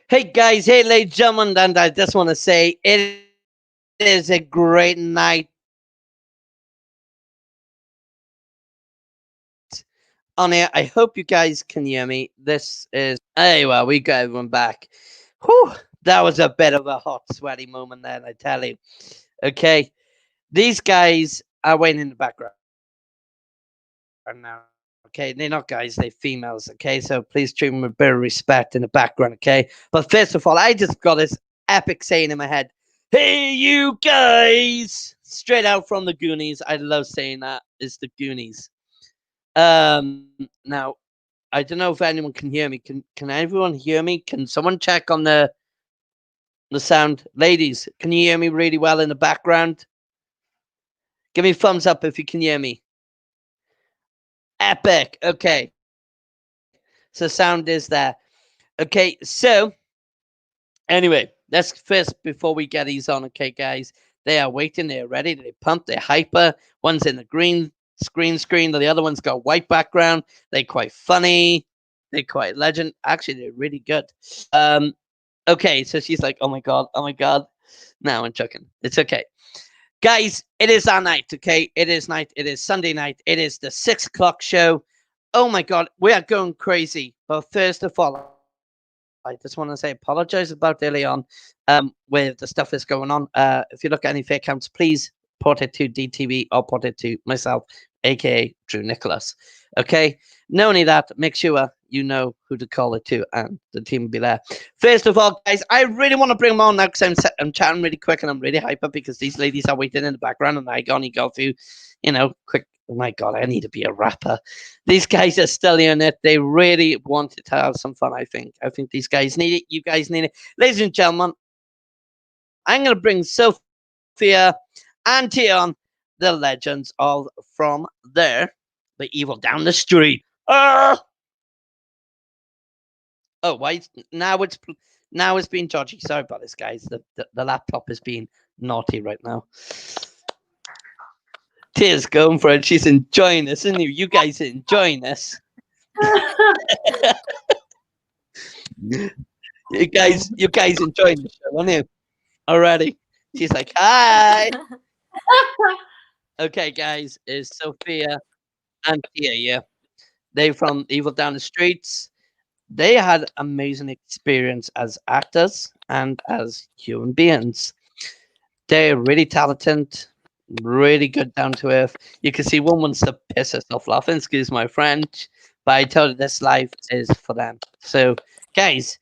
Hey guys, hey ladies and gentlemen, and I just want to say it is a great night on air. I hope you guys can hear me. This is hey well, we got everyone back. Whew, that was a bit of a hot, sweaty moment then, I tell you. Okay. These guys are waiting in the background now. Okay, they're not guys, they're females. Okay, so please treat them with a bit of respect in the background. Okay, but first of all, I just got this epic saying in my head. Hey, you guys! Straight out from the Goonies. I love saying that. It's the Goonies. Now I don't know if anyone can hear me. Can everyone hear me? Can someone check on the sound, ladies? Can you hear me really well in the background? Give me a thumbs up if you can hear me. Epic. Okay. So sound is there. Okay. So anyway, let's first before we get these on. Okay, guys, they are waiting. They're ready. They pumped. They're hyper. One's in the green screen. The other one's got white background. They're quite funny. They're quite legend. Actually, they're really good. Um. Okay, so she's like, "Oh my god, oh my god." No, I'm joking. It's okay. Guys, it is our night, okay? It is night. It is Sunday night. It is the 6 o'clock show. Oh my God, we are going crazy. But first of all, I just want to say apologize about early on with the stuff that's going on. If you look at any fake accounts, please port it to DTV or port it to myself, aka Drew Nicholas. Okay? Not only that, make sure you know who to call it to, and the team will be there. First of all, guys, I really want to bring them on now because I'm chatting really quick and I'm really hyper because these ladies are waiting in the background and I only go through, quick. Oh my God, I need to be a rapper. These guys are still in it. They really wanted to have some fun, I think. I think these guys need it. You guys need it. Ladies and gentlemen, I'm going to bring Sophia and Tion, the legends all from there, the evil down the street. Oh, now it's being dodgy. Sorry about this, guys. The laptop is being naughty right now. Tia's going for it. She's enjoying this, isn't you? You guys are enjoying this. You guys enjoying the show, aren't you? Already. She's like, hi. Okay, guys, is Sophia and Tia, yeah. They from Evil Down the Streets. They had amazing experience as actors and as human beings. They're really talented, really good down to earth. You can see one wants to piss herself laughing, excuse my French, but I told her this life is for them. So, guys,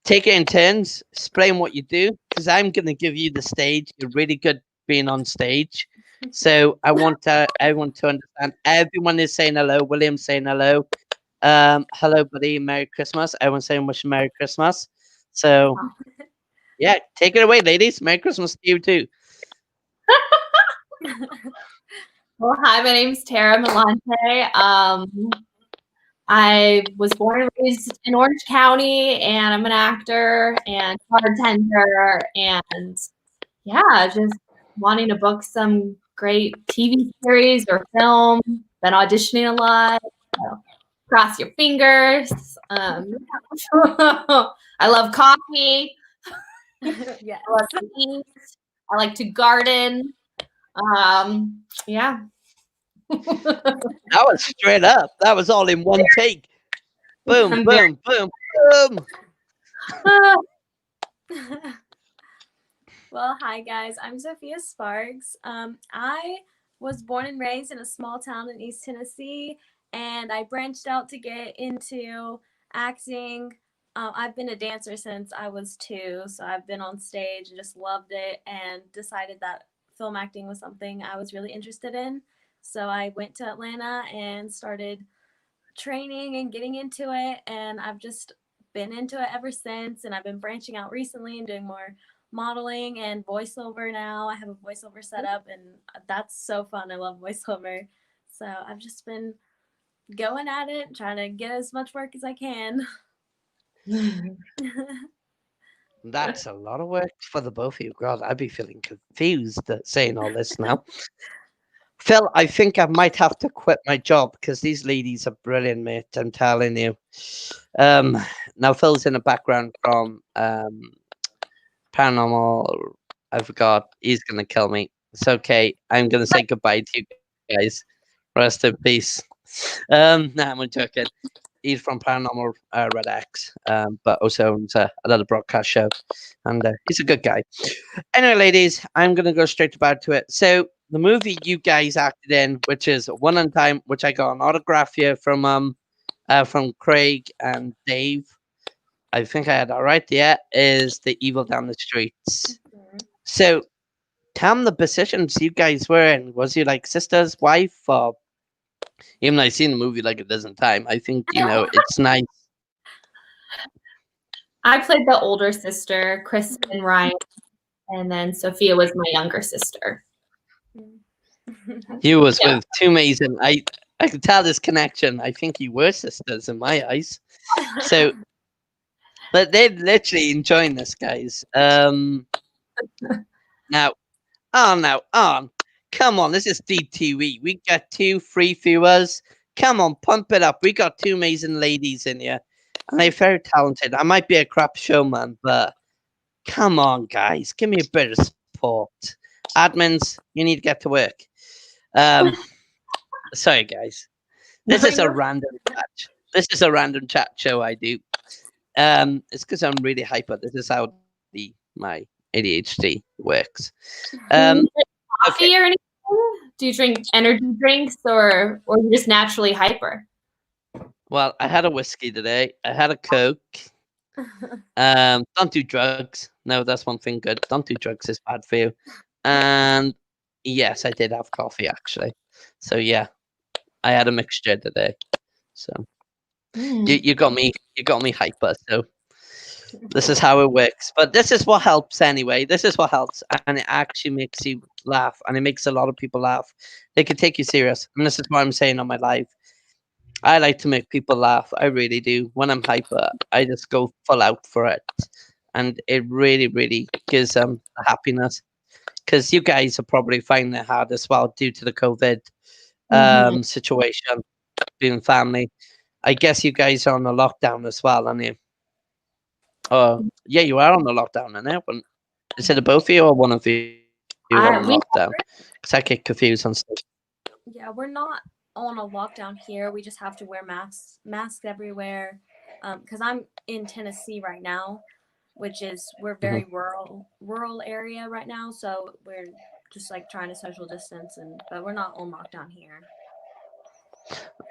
take it in turns, explain what you do, because I'm going to give you the stage. You're really good being on stage. So I want everyone to understand. Everyone is saying hello. William's saying hello. Hello, buddy. Merry Christmas. Everyone's saying wish Merry Christmas. So yeah, take it away, ladies. Merry Christmas to you too. Well, hi, my name's Tara Malante. I was born and raised in Orange County, and I'm an actor and bartender, and yeah, just wanting to book some great TV series or film. Been auditioning a lot. So cross your fingers. I love coffee. Yes. I love to eat. I like to garden. Yeah. That was straight up. That was all in one take. Boom, I'm very boom, boom, boom. Well, hi guys. I'm Sophia Sparks. I was born and raised in a small town in East Tennessee, and I branched out to get into acting. I've been a dancer since I was 2, so I've been on stage and just loved it, and decided that film acting was something I was really interested in. So I went to Atlanta and started training and getting into it, and I've just been into it ever since. And I've been branching out recently and doing more modeling and voiceover now. I have a voiceover set up, and that's so fun. I love voiceover. So I've just been going at it, trying to get as much work as I can. That's a lot of work for the both of you. God, I'd be feeling confused at saying all this now. Phil, I think I might have to quit my job because these ladies are brilliant, mate. I'm telling you. Um, Now Phil's in the background from paranormal. I forgot. He's gonna kill me. It's okay. I'm gonna say goodbye to you guys. Rest in peace. Nah, I'm joking. He's from Paranormal Red X, but also owns another broadcast show, and he's a good guy. Anyway, ladies, I'm gonna go straight about to it. So the movie you guys acted in, which is One on Time, which I got an autograph here from Craig and Dave. I think I had that right. Yeah, is The Evil Down the Streets. So tell me the positions you guys were in. Was you like sister's wife, or even though I've seen the movie like a dozen times, I think it's nice. I played the older sister, Kristen Ryan, and then Sophia was my younger sister. You was Yeah. with two amazing. I could tell this connection. I think you were sisters in my eyes. So, but they're literally enjoying this, guys. Now, on. Come on, this is DTV. We got two free viewers. Come on, pump it up. We got two amazing ladies in here, and they're very talented. I might be a crap showman, but come on, guys, give me a bit of support. Admins, you need to get to work. Um, Sorry, guys. This is a random chat. This is a random chat show I do. It's because I'm really hyper. This is how my ADHD works. Do you drink Okay. coffee or anything? Do you drink energy drinks or you just naturally hyper? Well, I had a whiskey today. I had a Coke. Don't do drugs. No, that's one thing good. Don't do drugs. It's bad for you. And yes, I did have coffee actually. So yeah, I had a mixture today. So you got me. You got me hyper. So this is how it works. But this is what helps anyway. This is what helps, and it actually makes you laugh, and it makes a lot of people laugh. They can take you serious, and this is what I'm saying on my live. I like to make people laugh. I really do. When I'm hyper, I just go full out for it, and it really, really gives happiness. Because you guys are probably finding it hard as well due to the COVID situation, being family. I guess you guys are on the lockdown as well, aren't you? Oh, yeah, you are on the lockdown, and it? Is it both of you or one of you on We lockdown? Because I get confused on stuff. Yeah, we're not on a lockdown here. We just have to wear masks everywhere. Because I'm in Tennessee right now, which is we're very rural area right now, so we're just like trying to social distance, but we're not on lockdown here.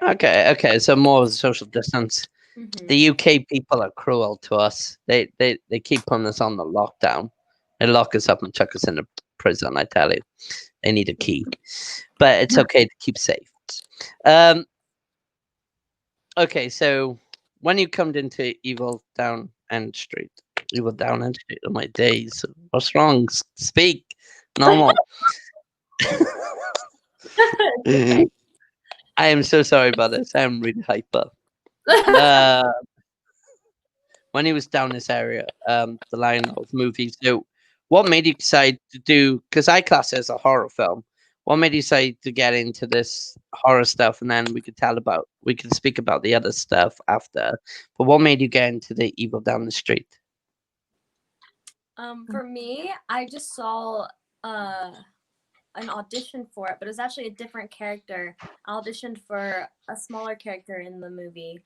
Okay. So more of a social distance. The UK people are cruel to us. They keep putting us on the lockdown. They lock us up and chuck us in the prison. I tell you, they need a key, but it's okay to keep safe. Okay, so when you come into Evil Down End Street, oh my days, what's wrong? Speak normal. I am so sorry about this. I am really hyper. When he was down this area, the line of movies. So, what made you decide to do? Because I class it as a horror film. What made you decide to get into this horror stuff, and then we could speak about the other stuff after. But what made you get into the Evil Down the Street? For me, I just saw an audition for it, but it was actually a different character. I auditioned for a smaller character in the movie,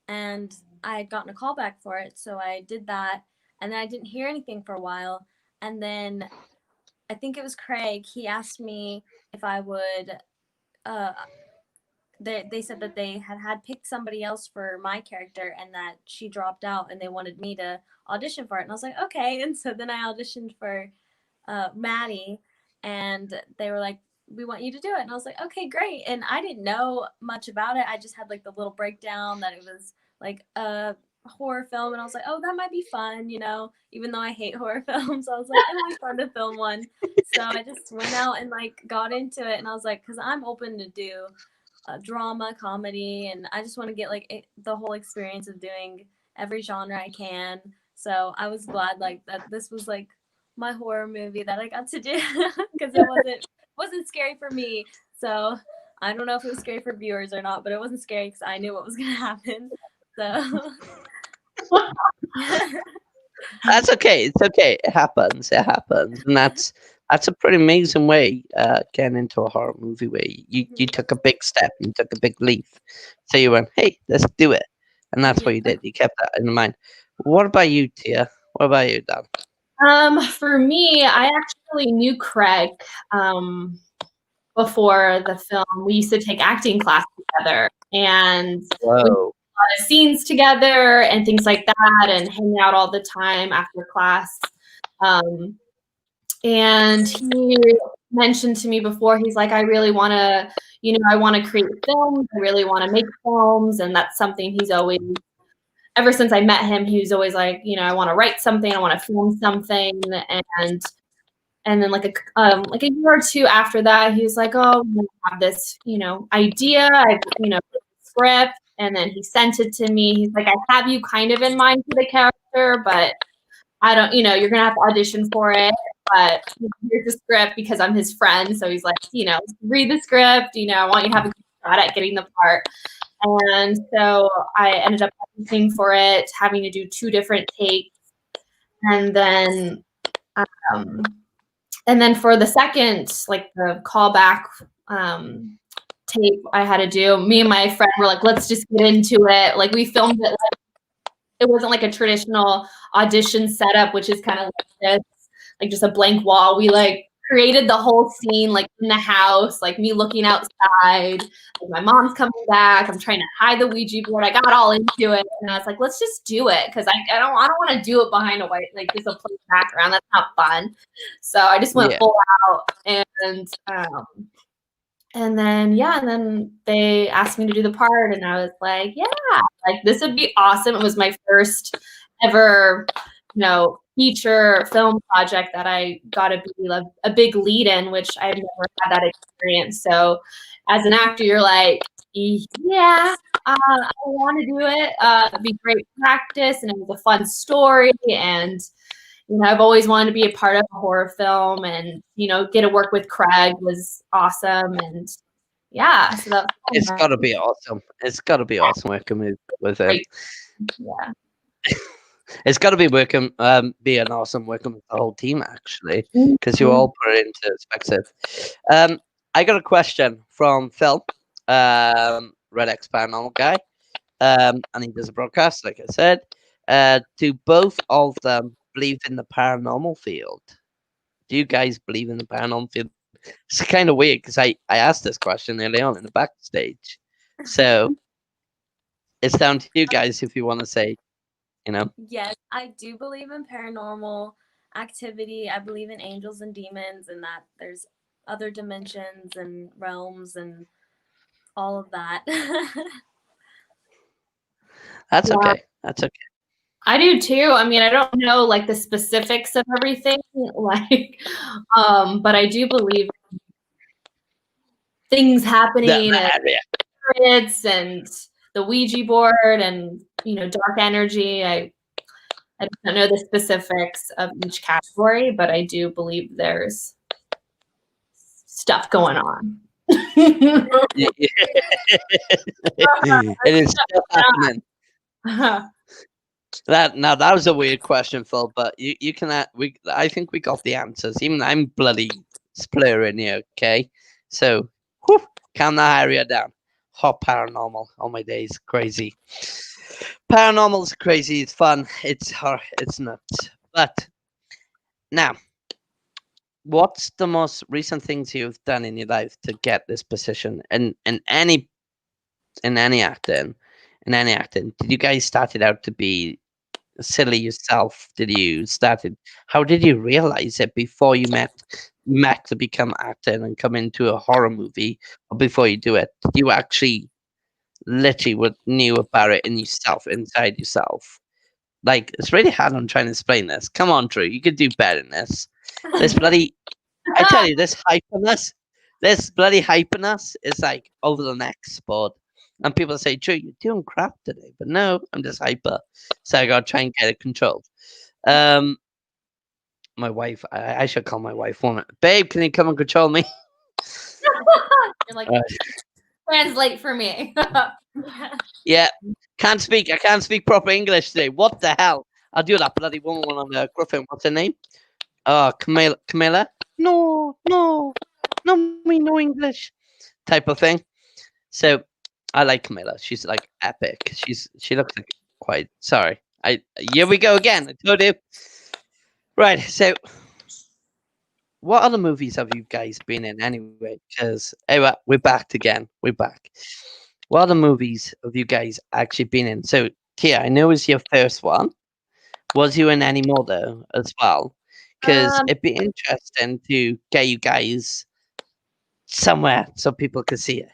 and I had gotten a call back for it, so I did that, and then I didn't hear anything for a while, and then I think it was Craig. He asked me if I would. Uh, they said that they had picked somebody else for my character, and that she dropped out, and they wanted me to audition for it, and I was like, okay, and so then I auditioned for Maddie, and they were like, we want you to do it, and I was like, okay, great. And I didn't know much about it. I just had like the little breakdown that it was like a horror film, and I was like, oh, that might be fun, even though I hate horror films. I was like, it'll be fun to film one. So I just went out and like got into it, and I was like, because I'm open to do drama, comedy, and I just want to get like the whole experience of doing every genre I can. So I was glad like that this was like my horror movie that I got to do because it wasn't scary for me. So I don't know if it was scary for viewers or not, but it wasn't scary because I knew what was gonna happen. So That's okay. It's okay. It happens. It happens, and that's a pretty amazing way getting into a horror movie where you took a big step, you took a big leap. So you went, hey, let's do it, and that's what you yeah. did. You kept that in mind. What about you, Tia? What about you, Dan? For me, I actually knew Craig before the film. We used to take acting class together, and we Whoa. scenes together and things like that, and hang out all the time after class. Um, and he mentioned to me before, he's like, I really want to, I want to create films. I really want to make films. And that's something he's always, ever since I met him, he was always like, I want to write something. I want to film something. And then like a year or two after that, he was like, oh, I have this, idea. I've, script. And then he sent it to me. He's like, I have you kind of in mind for the character, but I don't, you're going to have to audition for it. But here's the script because I'm his friend. So he's like, read the script. I want you to have a good shot at getting the part. And so I ended up auditioning for it, having to do 2 different takes. And then, for the second, like the callback tape I had to do, me and my friend were like, let's just get into it. Like we filmed it. It wasn't like a traditional audition setup, which is kind of like this, like just a blank wall. We like created the whole scene, like in the house, like me looking outside, like my mom's coming back. I'm trying to hide the Ouija board. I got all into it, and I was like, let's just do it because I don't want to do it behind a white, like just a plain background. That's not fun. So I just went full out, and then they asked me to do the part, and I was like, yeah, like this would be awesome. It was my first ever, feature film project that I got to be a big lead in, which I've never had that experience. So as an actor, you're like, yeah, I want to do it. It'd be great practice, and it was a fun story, and I've always wanted to be a part of a horror film, and get to work with Craig was awesome, and yeah, so that's It's got to be awesome. It's got to be awesome working with him. Yeah. It's got to be being awesome working with the whole team actually, because you all put it into perspective. I got a question from Phil, Red X Paranormal guy, and he does a broadcast, like I said. Do both of them believe in the paranormal field? Do you guys believe in the paranormal field? It's kind of weird because I asked this question early on in the backstage, so it's down to you guys if you want to say, Yes, I do believe in paranormal activity. I believe in angels and demons and that there's other dimensions and realms and all of that. That's okay. That's okay. I do too. I mean, I don't know like the specifics of everything, like, but I do believe things happening and spirits and the Ouija board and dark energy. I don't know the specifics of each category, but I do believe there's stuff going on. It is still happening. That was a weird question, Phil, but you can I think we got the answers. Even I'm bloody splurring here, okay? So calm that area down. Hot paranormal. Oh my days, crazy. Paranormal's crazy, it's fun, it's nuts. But now, what's the most recent things you've done in your life to get this position in any acting? In any acting, did you guys started out to be silly yourself? How did you realize it before you met to become actor and come into a horror movie, or before you do it? Did you actually literally knew about it inside yourself? Like, it's really hard. I'm trying to explain this. Come on, Drew, you could do better than this. This bloody, I tell you, this bloody hyperness is like over the next sport. And people say, Drew, you're doing crap today. But no, I'm just hyper. So I got to try and get it controlled. My wife. I should call my wife on it. Babe, can you come and control me? You're like, Uh, translate for me. yeah, can't speak. I can't speak proper English today. What the hell? I'll do that bloody woman on Griffin. What's her name? Camilla. Camilla? No, no, no, me no English. Type of thing. So I like Camilla. She's like epic. She looks like quite. Sorry. Here we go again. I told you. Right. So what other movies have you guys been in anyway? Because anyway, we're back again. We're back. What other movies have you guys actually been in? So Tia, I know it's your first one. Was you in any more though as well? Because um, it'd be interesting to get you guys somewhere so people can see it.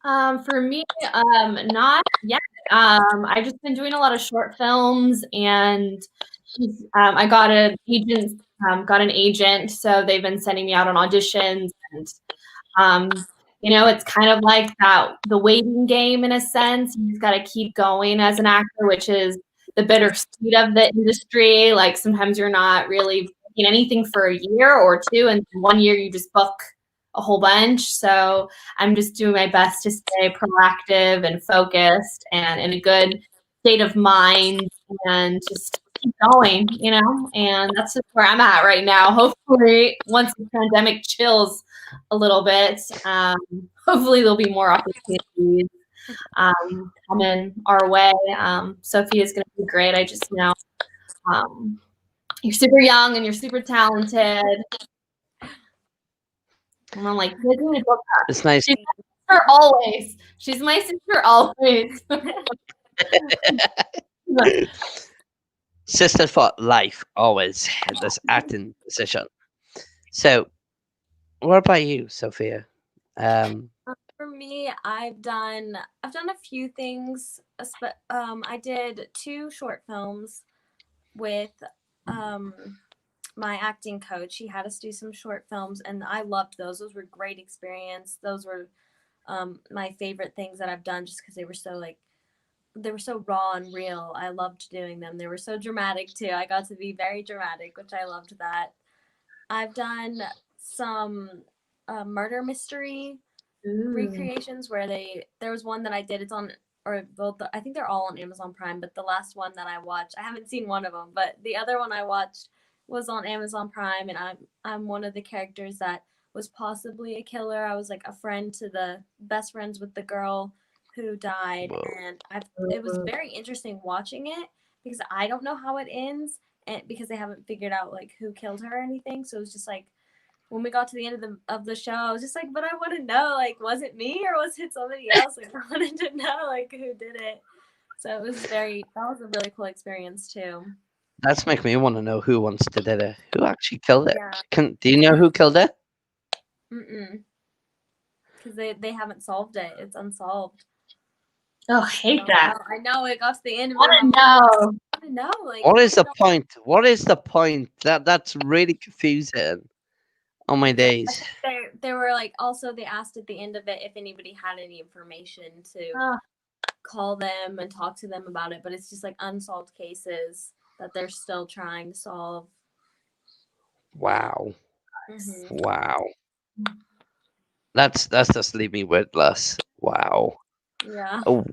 for me, not yet. I've just been doing a lot of short films, and I got an agent, so they've been sending me out on auditions, and it's kind of like the waiting game in a sense. You just got to keep going as an actor, which is the bittersweet of the industry. Like sometimes you're not really booking anything for a year or two, and 1 year you just book a whole bunch. So I'm just doing my best to stay proactive and focused and in a good state of mind and just keep going, and that's just where I'm at right now. Hopefully once the pandemic chills a little bit, hopefully there'll be more opportunities coming our way. Sophia is going to be great. I just know you're super young and you're super talented. And I'm like, It's nice. she's my sister always. She's my sister always. Sister for life, always in this acting position. So, what about you, Sophia? For me, I've done a few things. I did 2 short films with my acting coach. He had us do some short films, and I loved those. Those were great experience. Those were my favorite things that I've done, just because they were so raw and real. I loved doing them. They were so dramatic too. I got to be very dramatic, which I loved that. I've done some murder mystery recreations where there was one that I did. It's on, or both. I think they're all on Amazon Prime. But the last one that I watched, I haven't seen one of them, but the other one I watched was on Amazon Prime, and I'm one of the characters that was possibly a killer. I was like a friend to the best friends with the girl who died. Whoa. And it was very interesting watching it because I don't know how it ends, and because they haven't figured out like who killed her or anything. So it was just like when we got to the end of the show, I was just like, but I want to know, like, was it me or was it somebody else? Like, I wanted to know like who did it. So that was a really cool experience too. That's making me want to know who wants to did it. Who actually killed it? Yeah. Do you know who killed it? Because they haven't solved it. It's unsolved. Oh, I hate that. I know it got to the end of it. I want to know. Like, What is the point? What is the point? That's really confusing. On my days. They were like, also they asked at the end of it if anybody had any information to call them and talk to them about it, but it's just like unsolved cases that they're still trying to solve. Wow. Mm-hmm. Wow. That's just leave me wordless. Wow. Yeah. Oh,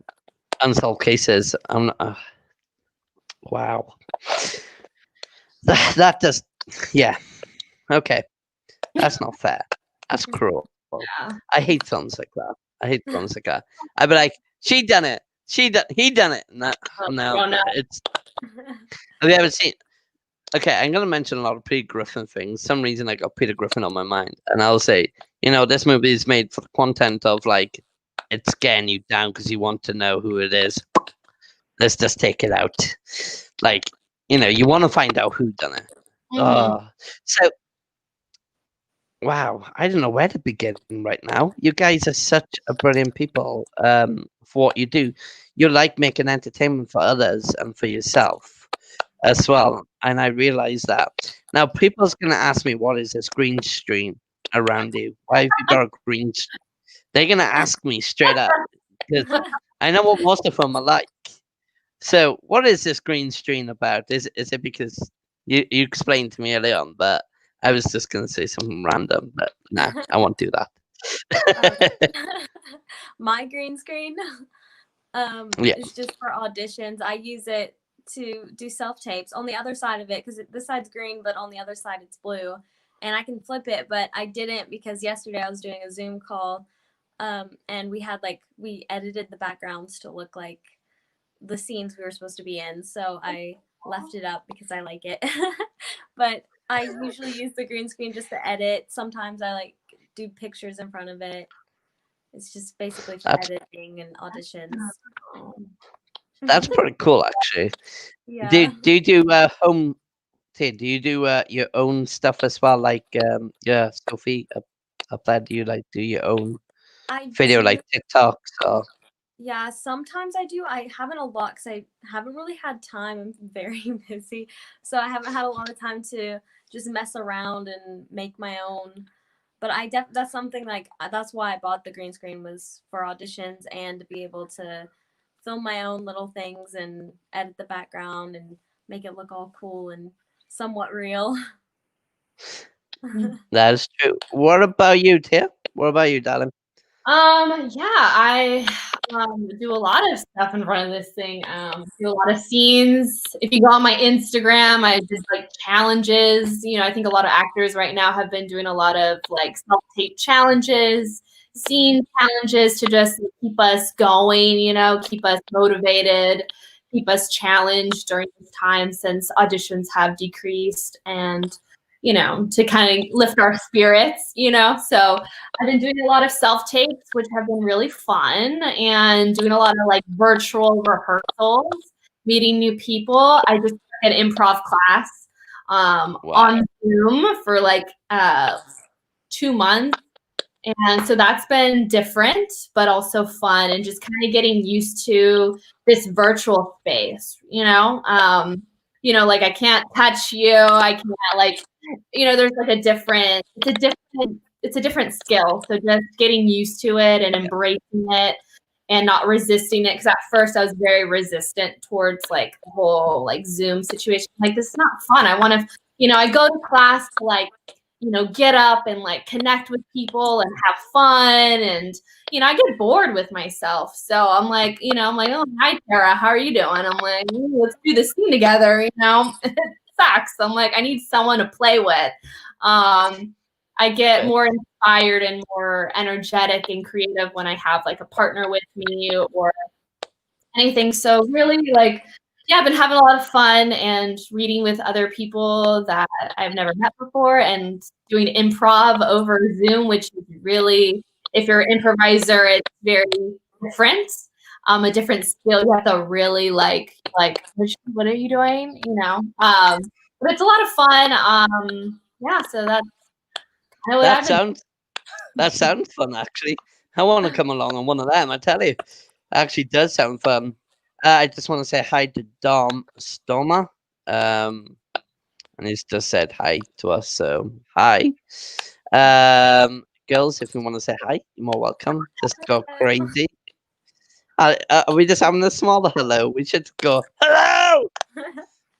unsolved cases. I'm not, wow. That just, yeah. Okay. That's not fair. That's cruel. Yeah. I hate films like that. I'd be like, he done it. He done it. No, it's. Have you ever seen? Okay, I'm gonna mention a lot of Peter Griffin things. Some reason I got Peter Griffin on my mind, and I'll say, this movie is made for the content of like, it's getting you down because you want to know who it is. Let's just take it out. Like, you want to find out who done it. Mm-hmm. So. Wow, I don't know where to begin right now. You guys are such a brilliant people for what you do. You like making entertainment for others and for yourself as well. And I realize that. Now, people's going to ask me, what is this green screen around you? Why have you got a green screen? They're going to ask me straight up. Because I know what most of them are like. So, what is this green screen about? Is it because You explained to me earlier on, but I was just gonna say something random, but nah, I won't do Um, that. my green screen Yeah, is just for auditions. I use it to do self tapes on the other side of it because this side's green, but on the other side it's blue, and I can flip it. But I didn't because yesterday I was doing a Zoom call, and we edited the backgrounds to look like the scenes we were supposed to be in. So I left it up because I like it. But I usually use the green screen just to edit. Sometimes I like do pictures in front of it. It's just basically for that's editing and auditions. that's pretty cool, actually. Yeah. Do you do home? Do you do your own stuff as well? Like yeah, Sophie up there. Do you like do your own I video do. like TikToks or? Yeah, sometimes I do. I haven't a lot because I haven't really had time. I'm very busy. So I haven't had a lot of time to just mess around and make my own. But that's something like that's why I bought the green screen was for auditions and to be able to film my own little things and edit the background and make it look all cool and somewhat real. That is true. What about you, Tia? What about you, darling? Yeah, I do a lot of stuff in front of this thing. Do a lot of scenes. If you go on my Instagram, I did like challenges. You know, I think a lot of actors right now have been doing a lot of like self-tape challenges, scene challenges to just keep us going, you know, keep us motivated, keep us challenged during this time since auditions have decreased and you know, to kind of lift our spirits, you know. So I've been doing a lot of self tapes, which have been really fun, and doing a lot of like virtual rehearsals, meeting new people. I just took an improv class Wow, on Zoom for like 2 months. And so that's been different, but also fun, and just kind of getting used to this virtual space, you know. Like I can't touch you, I can't like, you know, there's like it's a different skill. So just getting used to it and embracing it and not resisting it. Because at first I was very resistant towards like the whole like Zoom situation. Like this is not fun. I want to, I go to class to like get up and like connect with people and have fun. And, I get bored with myself. So I'm like, oh, hi, Tara, how are you doing? I'm like, let's do this scene together, it sucks. I'm like, I need someone to play with. I get more inspired and more energetic and creative when I have like a partner with me or anything. So really like, yeah, I've been having a lot of fun and reading with other people that I've never met before and doing improv over Zoom, which is really, if you're an improviser, it's very different. A different skill. You have to really like, what are you doing? But it's a lot of fun. Yeah, so that's kind of what that I've been. sounds fun. Actually, I want to come along on one of them. I tell you, it actually does sound fun. I just want to say hi to Dom Stoma. And he's just said hi to us. So hi, girls. If you want to say hi, you're more welcome. Just go crazy. Are we just having a small hello? We should go hello.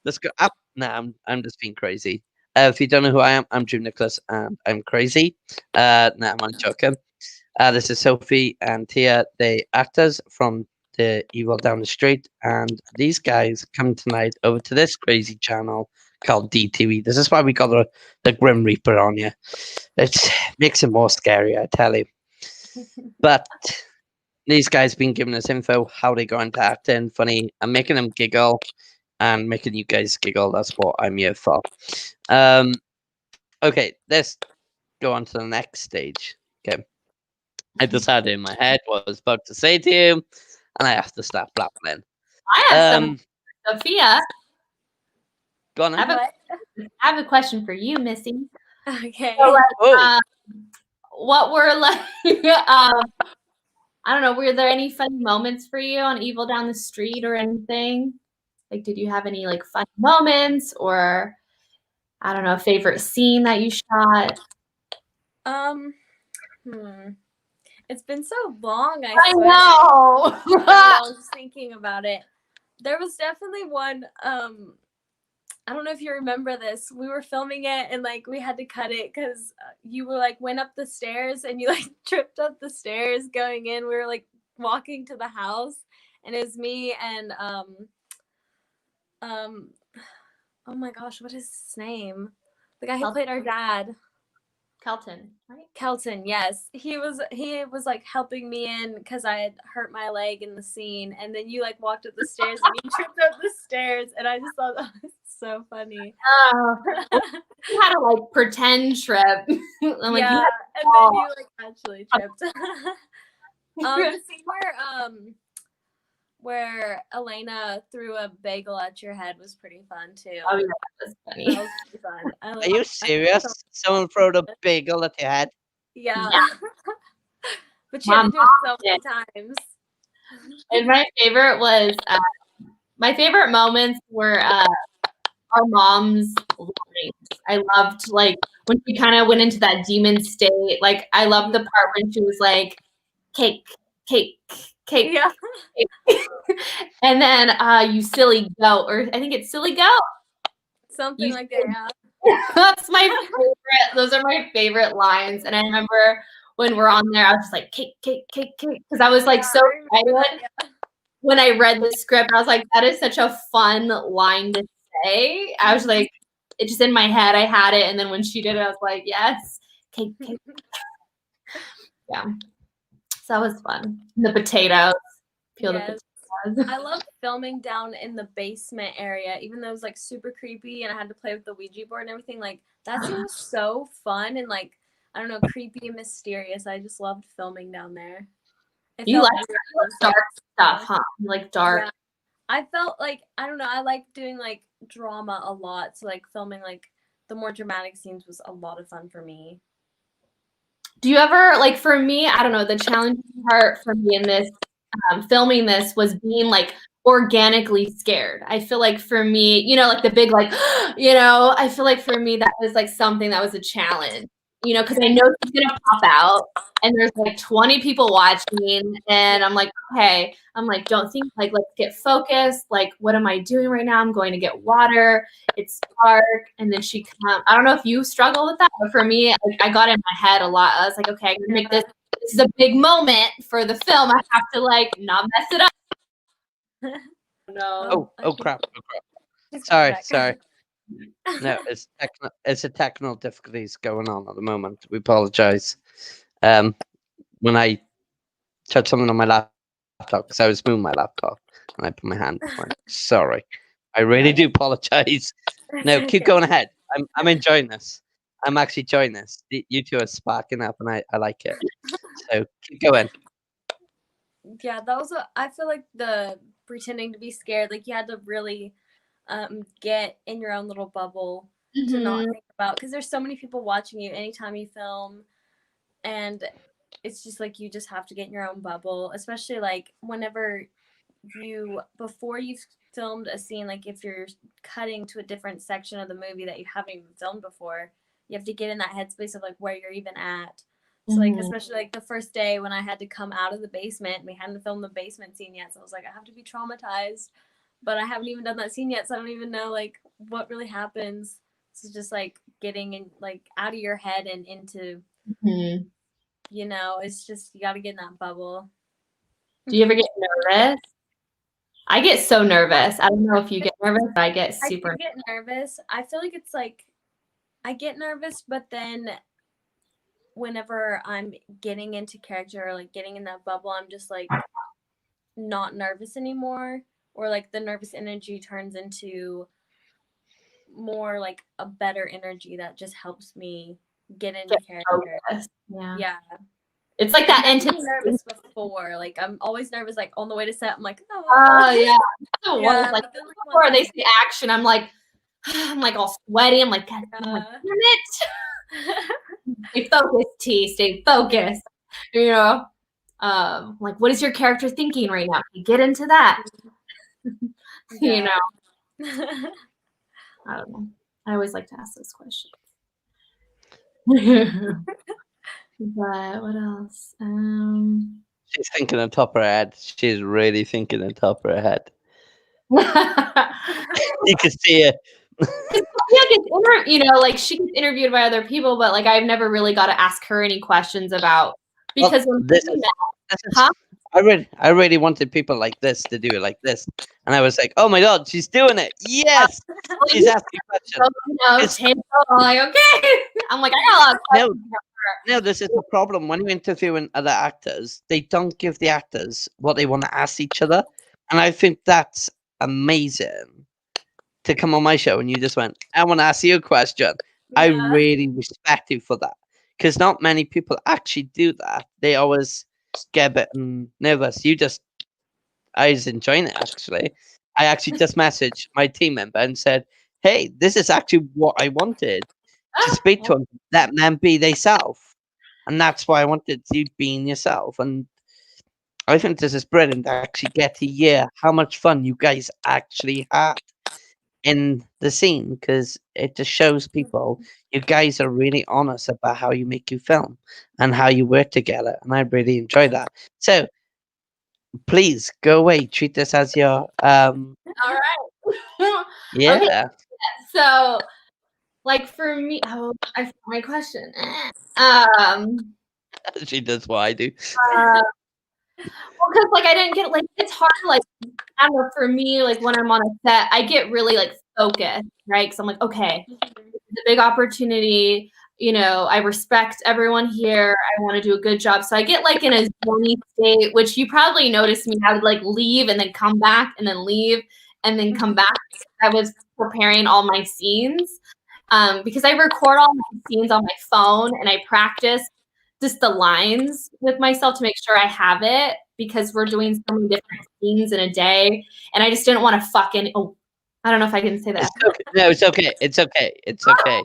Let's go up. Nah, I'm just being crazy. If you don't know who I am, I'm Drew Nicholas and I'm crazy. Nah, I'm joking. This is Sophie and Tia, the actors from the Evil Down the Street, and these guys come tonight over to this crazy channel called DTV. This is why we got the Grim Reaper on you. It makes it more scary, I tell you. But these guys been giving us info how they go into acting, funny, and making them giggle, and making you guys giggle. That's what I'm here for. Okay, let's go on to the next stage. Okay. I decided in my head what I was about to say to you, and I have to start blabbling. I have Sophia. Go on. I have a question for you, Missy. Okay. So, like, what were like, I don't know, were there any funny moments for you on Evil Down the Street or anything? Like, did you have any like funny moments or, I don't know, favorite scene that you shot? It's been so long. I know. I was thinking about it. There was definitely one I don't know if you remember this. We were filming it and like we had to cut it because you were like went up the stairs and you like tripped up the stairs going in. We were like walking to the house and it was me and um oh my gosh, what is his name? The guy who played our dad. Kelton, right? Kelton, yes. He was like helping me in because I had hurt my leg in the scene, and then you like walked up the stairs and you tripped up the stairs, and I just thought that was so funny. You had to like pretend trip. I'm like, yeah, you and then you like actually tripped. The scene where Elena threw a bagel at your head was pretty fun too. Oh yeah, that was funny. That was pretty fun. Are you serious? Someone threw a bagel at your head? Yeah. Yeah. But you had to do it so many times. And my favorite was my favorite moments were our mom's lines. I loved like when she kind of went into that demon state. Like I loved the part when she was like, cake, cake, cake. Yeah. Cake. And then you silly goat, or I think it's silly goat. Something like that, yeah. That's my favorite. Those are my favorite lines. And I remember when we're on there, I was just like, cake, cake, cake, cake. Because I was like so excited when I read the script. I was like, that is such a fun line to say. I was like, it just in my head, I had it. And then when she did it, I was like, yes, cake, cake. Yeah. So that was fun. The potatoes. Peel the potatoes. I love filming down in the basement area, even though it was like super creepy and I had to play with the Ouija board and everything. Like that seems so fun and like I don't know, creepy and mysterious. I just loved filming down there. You like dark stuff, huh? You like dark. Yeah. I felt like I don't know. I like doing like drama a lot, so like filming like the more dramatic scenes was a lot of fun for me. Do you ever like? For me, I don't know. The challenging part for me in this. Filming this was being like organically scared. I feel like for me, you know, like the big like, you know, I feel like for me that was like something that was a challenge, you know, because I know she's gonna pop out and there's like 20 people watching and I'm like, okay, I'm like, don't think like let's get focused. Like, what am I doing right now? I'm going to get water. It's dark. And then she comes. I don't know if you struggle with that, but for me, like, I got in my head a lot. I was like, okay, I'm gonna make this. This is a big moment for the film. I have to like not mess it up. No. Oh crap! Sorry. No, it's a technical difficulties going on at the moment. We apologize. When I touched something on my laptop, because I was moving my laptop and I put my hand on it. Sorry. I really do apologize. No, keep going ahead. I'm enjoying this. I'm actually enjoying this. You two are sparking up and I like it. So keep going. Yeah, that was I feel like the pretending to be scared, like you had to really get in your own little bubble to not think about, because there's so many people watching you anytime you film, and it's just like you just have to get in your own bubble, especially like whenever before you've filmed a scene, like if you're cutting to a different section of the movie that you haven't even filmed before, you have to get in that headspace of like where you're even at. So like especially like the first day when I had to come out of the basement, we hadn't filmed the basement scene yet, so I was like, I have to be traumatized, but I haven't even done that scene yet, so I don't even know like what really happens. So just like getting in like out of your head and into you know, it's just you got to get in that bubble. Do you ever get nervous? I get so nervous. I don't know if you get nervous, but I get super. I get nervous. I feel like it's like I get nervous, but then whenever I'm getting into character or like getting in that bubble, I'm just like not nervous anymore, or like the nervous energy turns into more like a better energy that just helps me get into character. Yeah. It's like that intense. Nervous before, like I'm always nervous. Like on the way to set, I'm like, oh yeah. Like before they say action, I'm like all sweaty. I'm like, God, I'm like, damn it. Stay focused, T. Stay focused. You know, like what is your character thinking right now? Get into that. You know. I don't know. I always like to ask those questions. But what else? She's thinking on top of her head. She's really thinking on top of her head. You can see her Like she gets interviewed by other people, but like I've never really got to ask her any questions about because Well, when this we is, met, this is huh? I really wanted people like this to do it like this, and I was like, oh my god, she's doing it. Yes, she's asking questions. It's- Table. I'm like, okay. I'm like, I got a lot of no, questions. no, this is the problem. When you're interviewing other actors, they don't give the actors what they want to ask each other, and I think that's amazing. To come on my show and you just went, I want to ask you a question. I Yeah. really respect you for that because not many people actually do that. They always get a bit nervous. I was enjoying it actually. I actually just messaged my team member and said, hey, this is actually what I wanted to speak to them. Let them be themselves. And that's why I wanted you being yourself. And I think this is brilliant to actually get to hear how much fun you guys actually had in the scene because it just shows people you guys are really honest about how you make your film and how you work together, and I really enjoy that. So please go away, treat this as your All right. yeah. Okay, so like for me, I forgot my question. She does what I do. Well, because like I didn't get like it's hard like I don't know for me like when I'm on a set I get really like focused, right? Because I'm like, okay, it's a big opportunity. I respect everyone here. I want to do a good job. So I get like in a zony state, which you probably noticed me. I would like leave and then come back and then leave and then come back. I was preparing all my scenes because I record all my scenes on my phone and I practice just the lines with myself to make sure I have it because we're doing so many different scenes in a day. And I just didn't want to fucking, I don't know if I can say that. It's okay. No, it's okay. It's okay. It's okay.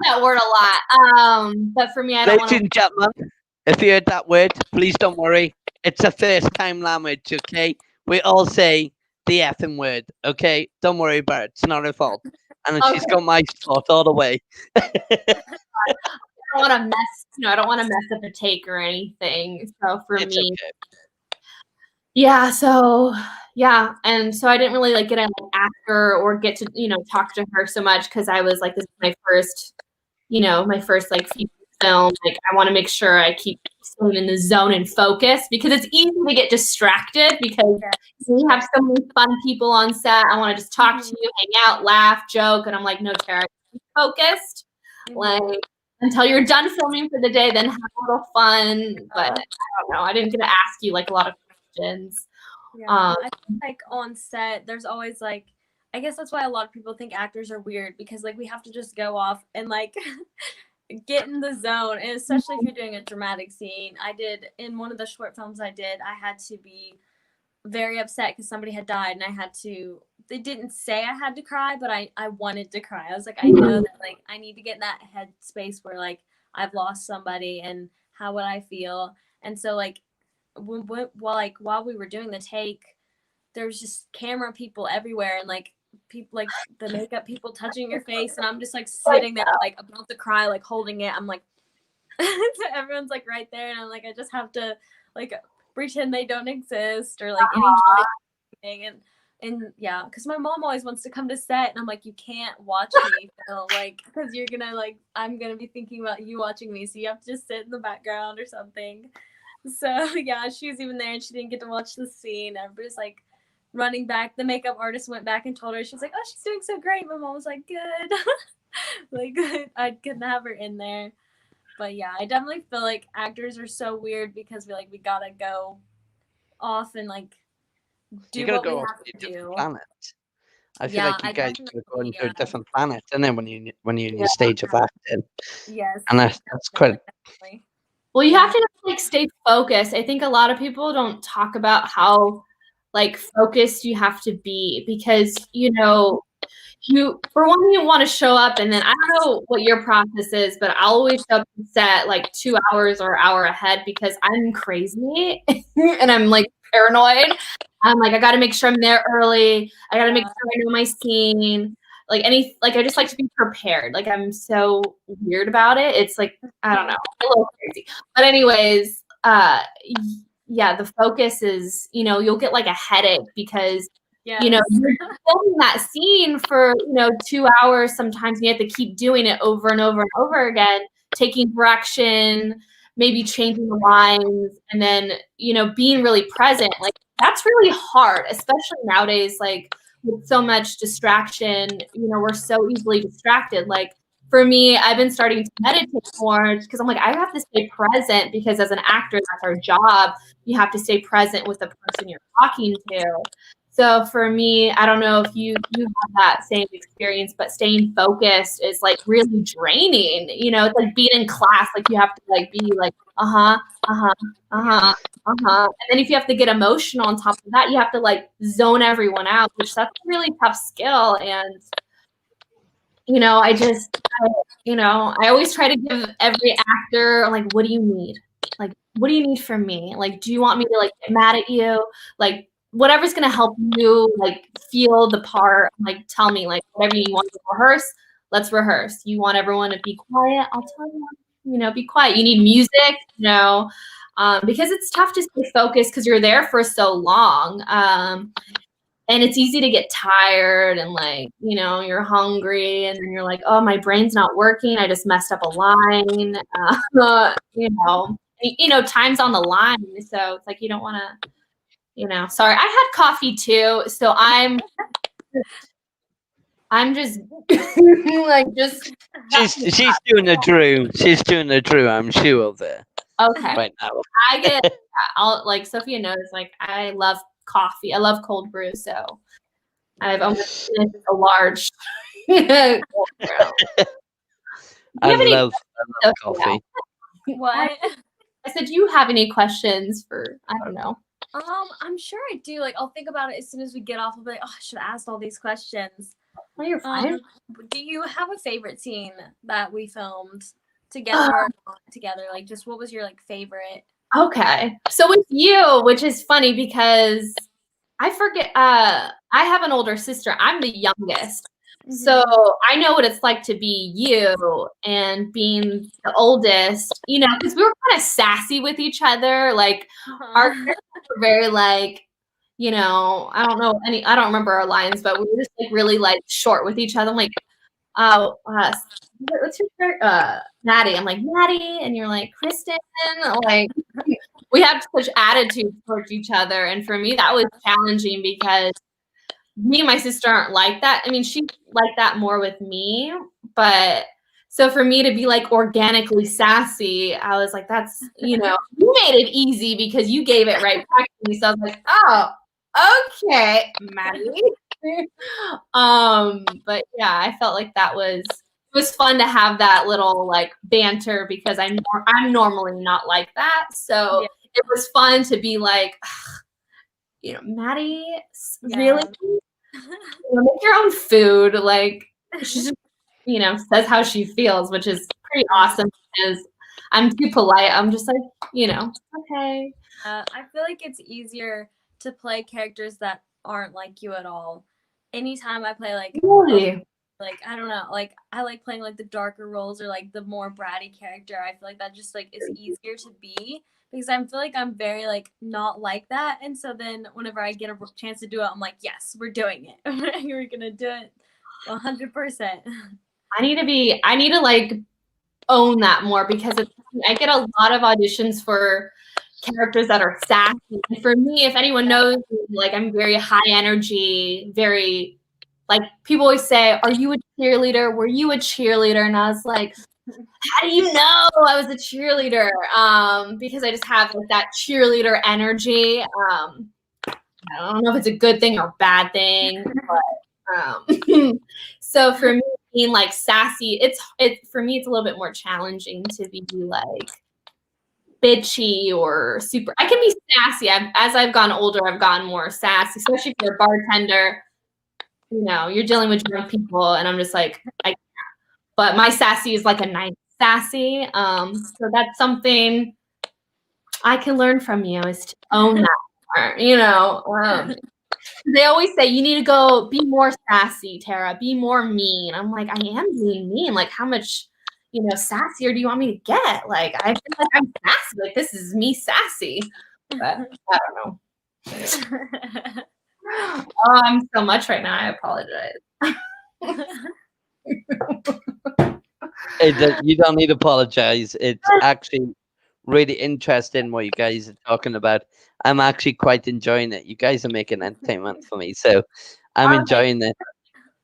That word a lot. But for me, I don't want Ladies and gentlemen, if you heard that word, please don't worry. It's a first time language, okay? We all say the effing word, okay? Don't worry about it. It's not her fault. And then she's Okay. got my fault all the way. I don't want to mess, I don't want to mess up a take or anything. So for It's me, okay. yeah. So yeah, and so I didn't really like get an actor or get to talk to her so much because I was like, this is my first, my first like feature film. Like I want to make sure I keep staying in the zone and focus because it's easy to get distracted because we have so many fun people on set. I want to just talk to you, hang out, laugh, joke, and I'm like, no, Tara, keep focused. Like until you're done filming for the day, then have a little fun. But I don't know. I didn't get to ask you like a lot of questions. Yeah, I feel like on set, there's always like, I guess that's why a lot of people think actors are weird because like we have to just go off and like get in the zone, and especially if you're doing a dramatic scene. I did in one of the short films I did, I had to be very upset because somebody had died, and I had to. They didn't say I had to cry, but I wanted to cry. I was like, I know that like I need to get in that head space where like I've lost somebody, and how would I feel? And so like while we were doing the take, there was just camera people everywhere, and like people like the makeup people touching your face, and I'm just like sitting there like about to cry, like holding it. I'm like everyone's like right there, and I'm like I just have to like pretend they don't exist or like anything. And yeah, because my mom always wants to come to set, and I'm like, you can't watch me, like because you're gonna like I'm gonna be thinking about you watching me, so you have to just sit in the background or something. So yeah, she was even there, and she didn't get to watch the scene. Everybody's like running back. The makeup artist went back and told her, she was like, oh, she's doing so great. My mom was like, good. Like I couldn't have her in there. But yeah, I definitely feel like actors are so weird because we gotta go off and like do You're gonna what we go off have to a to different do. planet. I feel Yeah, like you I guys are going definitely to a different planet, and then when you're in your Yeah. stage of acting, yes, and that's quite. definitely. Well, you Yeah. have to just, like stay focused. I think a lot of people don't talk about how like focused you have to be because you for one you want to show up, and then I don't know what your process is, but I'll always show up to set like 2 hours or hour ahead because I'm crazy and I'm like paranoid. I'm like I got to make sure I'm there early. I got to make sure I know my scene. Like I just like to be prepared. Like I'm so weird about it. It's like I don't know, a little crazy. But anyways, yeah, the focus is, you'll get like a headache because You know, Yes. you're filming that scene for, 2 hours sometimes, and you have to keep doing it over and over and over again, taking direction, maybe changing the lines, and then, being really present. Like, that's really hard, especially nowadays, like, with so much distraction, we're so easily distracted. Like, for me, I've been starting to meditate more because I'm like, I have to stay present because as an actor, that's our job. You have to stay present with the person you're talking to. So for me, I don't know if you have that same experience, but staying focused is like really draining. It's like being in class, like you have to like be like, uh-huh, uh-huh, uh-huh, uh-huh. And then if you have to get emotional on top of that, you have to like zone everyone out, which that's a really tough skill. And I always try to give every actor, like, what do you need? Like, what do you need from me? Like, do you want me to like get mad at you? Like, whatever's gonna help you like feel the part, like tell me, like whatever you want to rehearse, let's rehearse. You want everyone to be quiet, I'll tell you, be quiet. You need music, because it's tough to stay focused because you're there for so long. And it's easy to get tired and like, you're hungry and then you're like, oh, my brain's not working. I just messed up a line. Time's on the line. So it's like, you don't want to, sorry, I had coffee too. So I'm just like, just. She's doing a Drew. She's doing a Drew, I'm sure of it. Okay. Right now. I'll like Sophia knows, like I love coffee. I love cold brew, so I've almost finished a large cold brew. I love coffee. What? I said, do you have any questions for, I don't know. I'm sure I do. Like, I'll think about it as soon as we get off. I'll be like, oh, I should have asked all these questions. Oh, you're fine. Do you have a favorite scene that we filmed together or not together? Like, just what was your like favorite? Okay. So with you, which is funny because I forget, I have an older sister. I'm the youngest. Mm-hmm. So I know what it's like to be you and being the oldest, because we were kind of sassy with each other. Like our characters were very like, I don't remember our lines, but we were just like really like short with each other. I'm like, what's your Maddie? I'm like, Maddie, and you're like, Kristen. Like, we have such attitudes towards each other, and for me, that was challenging because me and my sister aren't like that. I mean, she's like that more with me, but so for me to be like organically sassy, I was like, that's you made it easy because you gave it right back to me. So I was like, oh, okay, Maddie. But yeah, I felt like it was fun to have that little like banter because I'm normally not like that. So it was fun to be like, Maddie, really? Make your own food. Like she just, says how she feels, which is pretty awesome because I'm too polite. I'm just like, okay. I feel like it's easier to play characters that aren't like you at all. Anytime I play like really? Like I don't know, like I like playing like the darker roles or like the more bratty character. I feel like that just like is easier to be because I feel like I'm very like not like that, and so then whenever I get a chance to do it, I'm like, yes, we're doing it. We're gonna do it 100%. I need to like own that more because I get a lot of auditions for characters that are sassy. And for me, if anyone knows, like I'm very high energy, very like people always say, "Are you a cheerleader? Were you a cheerleader?" And I was like, "How do you know I was a cheerleader?" Because I just have like that cheerleader energy. I don't know if it's a good thing or a bad thing, but so for me, being like sassy, for me, it's a little bit more challenging to be like bitchy or super. I can be sassy. As I've gone older, I've gotten more sassy, especially if you're a bartender. You're dealing with drunk people, and I'm just like, but my sassy is like a nice sassy. So that's something I can learn from you is to own that part, they always say you need to go be more sassy, Tara, be more mean. I'm like, I am being mean. Like, how much, sassier do you want me to get? Like, I feel like I'm sassy. Like, this is me sassy. But I don't know. Oh, I'm so much right now. I apologize. You don't need to apologize. It's actually really interesting what you guys are talking about. I'm actually quite enjoying it. You guys are making entertainment for me, so I'm enjoying it.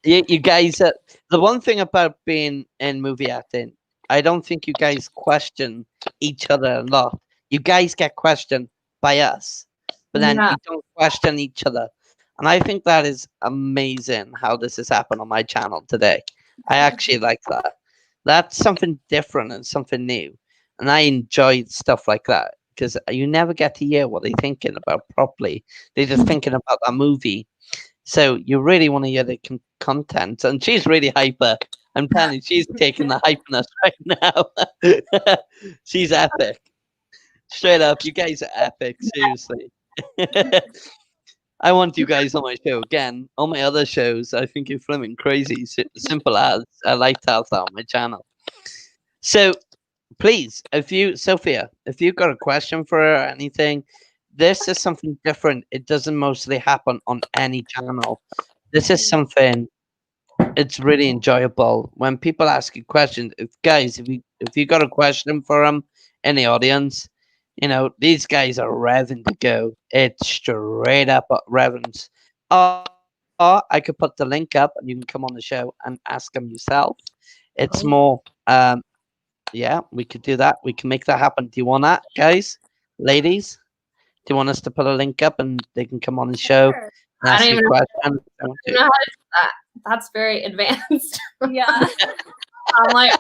You guys, the one thing about being in movie acting, I don't think you guys question each other a lot. You guys get questioned by us, but then Yeah. you don't question each other. And I think that is amazing how this has happened on my channel today. I actually like that. That's something different and something new. And I enjoy stuff like that because you never get to hear what they're thinking about properly. They're just thinking about that movie, so you really want to hear the content, and she's really hyper. I'm telling you, she's taking the hypeness right now. She's epic, straight up. You guys are epic, seriously. I want you guys on my show again. On my other shows, I think you're flipping crazy. Simple as I like to have that on my channel. So please, if you, Sophia, if you've got a question for her or anything, this is something different. It doesn't mostly happen on any channel. This is something, it's really enjoyable when people ask you questions. If guys, if you got a question for them in the audience, you know these guys are revving to go. It's straight up revving. Or I could put the link up and you can come on the show and ask them yourself. It's more, yeah, we could do that. We can make that happen. Do you want that, guys, ladies? Do you want us to put a link up and they can come on the show Sure. and I ask don't you even questions? know how to do that. That's very advanced. Yeah. I'm like,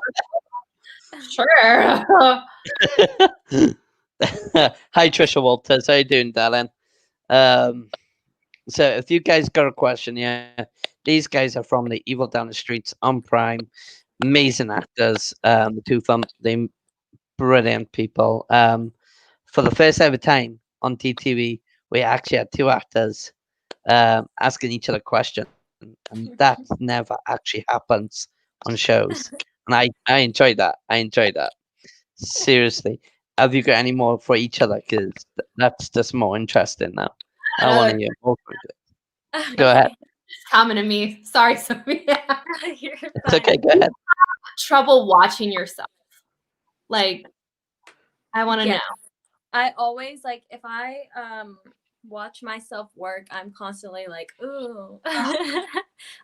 sure. Hi, Trisha Walters. How you doing, darling? Um, so if you guys got a question, yeah, these guys are from the Evil Down the Streets on Prime. Amazing actors. The two of them, they brilliant people. For the first ever time on TTV, we actually had two actors asking each other questions, and that never actually happens on shows. And I enjoyed that. I enjoyed that. Seriously, have you got any more for each other? Because that's just more interesting now. I want to hear more from you. Go ahead. It's coming to me. Sorry, Sophia. You're It's fine. okay. Go ahead. Trouble watching yourself. Like, I want to Yes. know. I always like if I watch myself work, I'm constantly like, ooh.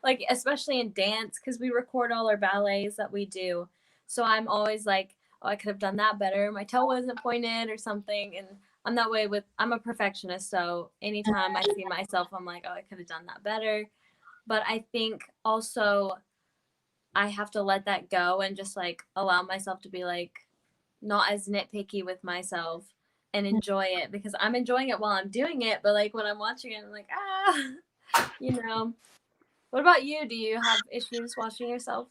Like especially in dance because we record all our ballets that we do. So I'm always like, oh, I could have done that better. My toe wasn't pointed or something. And I'm that way I'm a perfectionist. So anytime I see myself, I'm like, oh, I could have done that better. But I think also I have to let that go and just like allow myself to be like not as nitpicky with myself and enjoy it because I'm enjoying it while I'm doing it. But like when I'm watching it, I'm like, you know. What about you? Do you have issues watching yourself?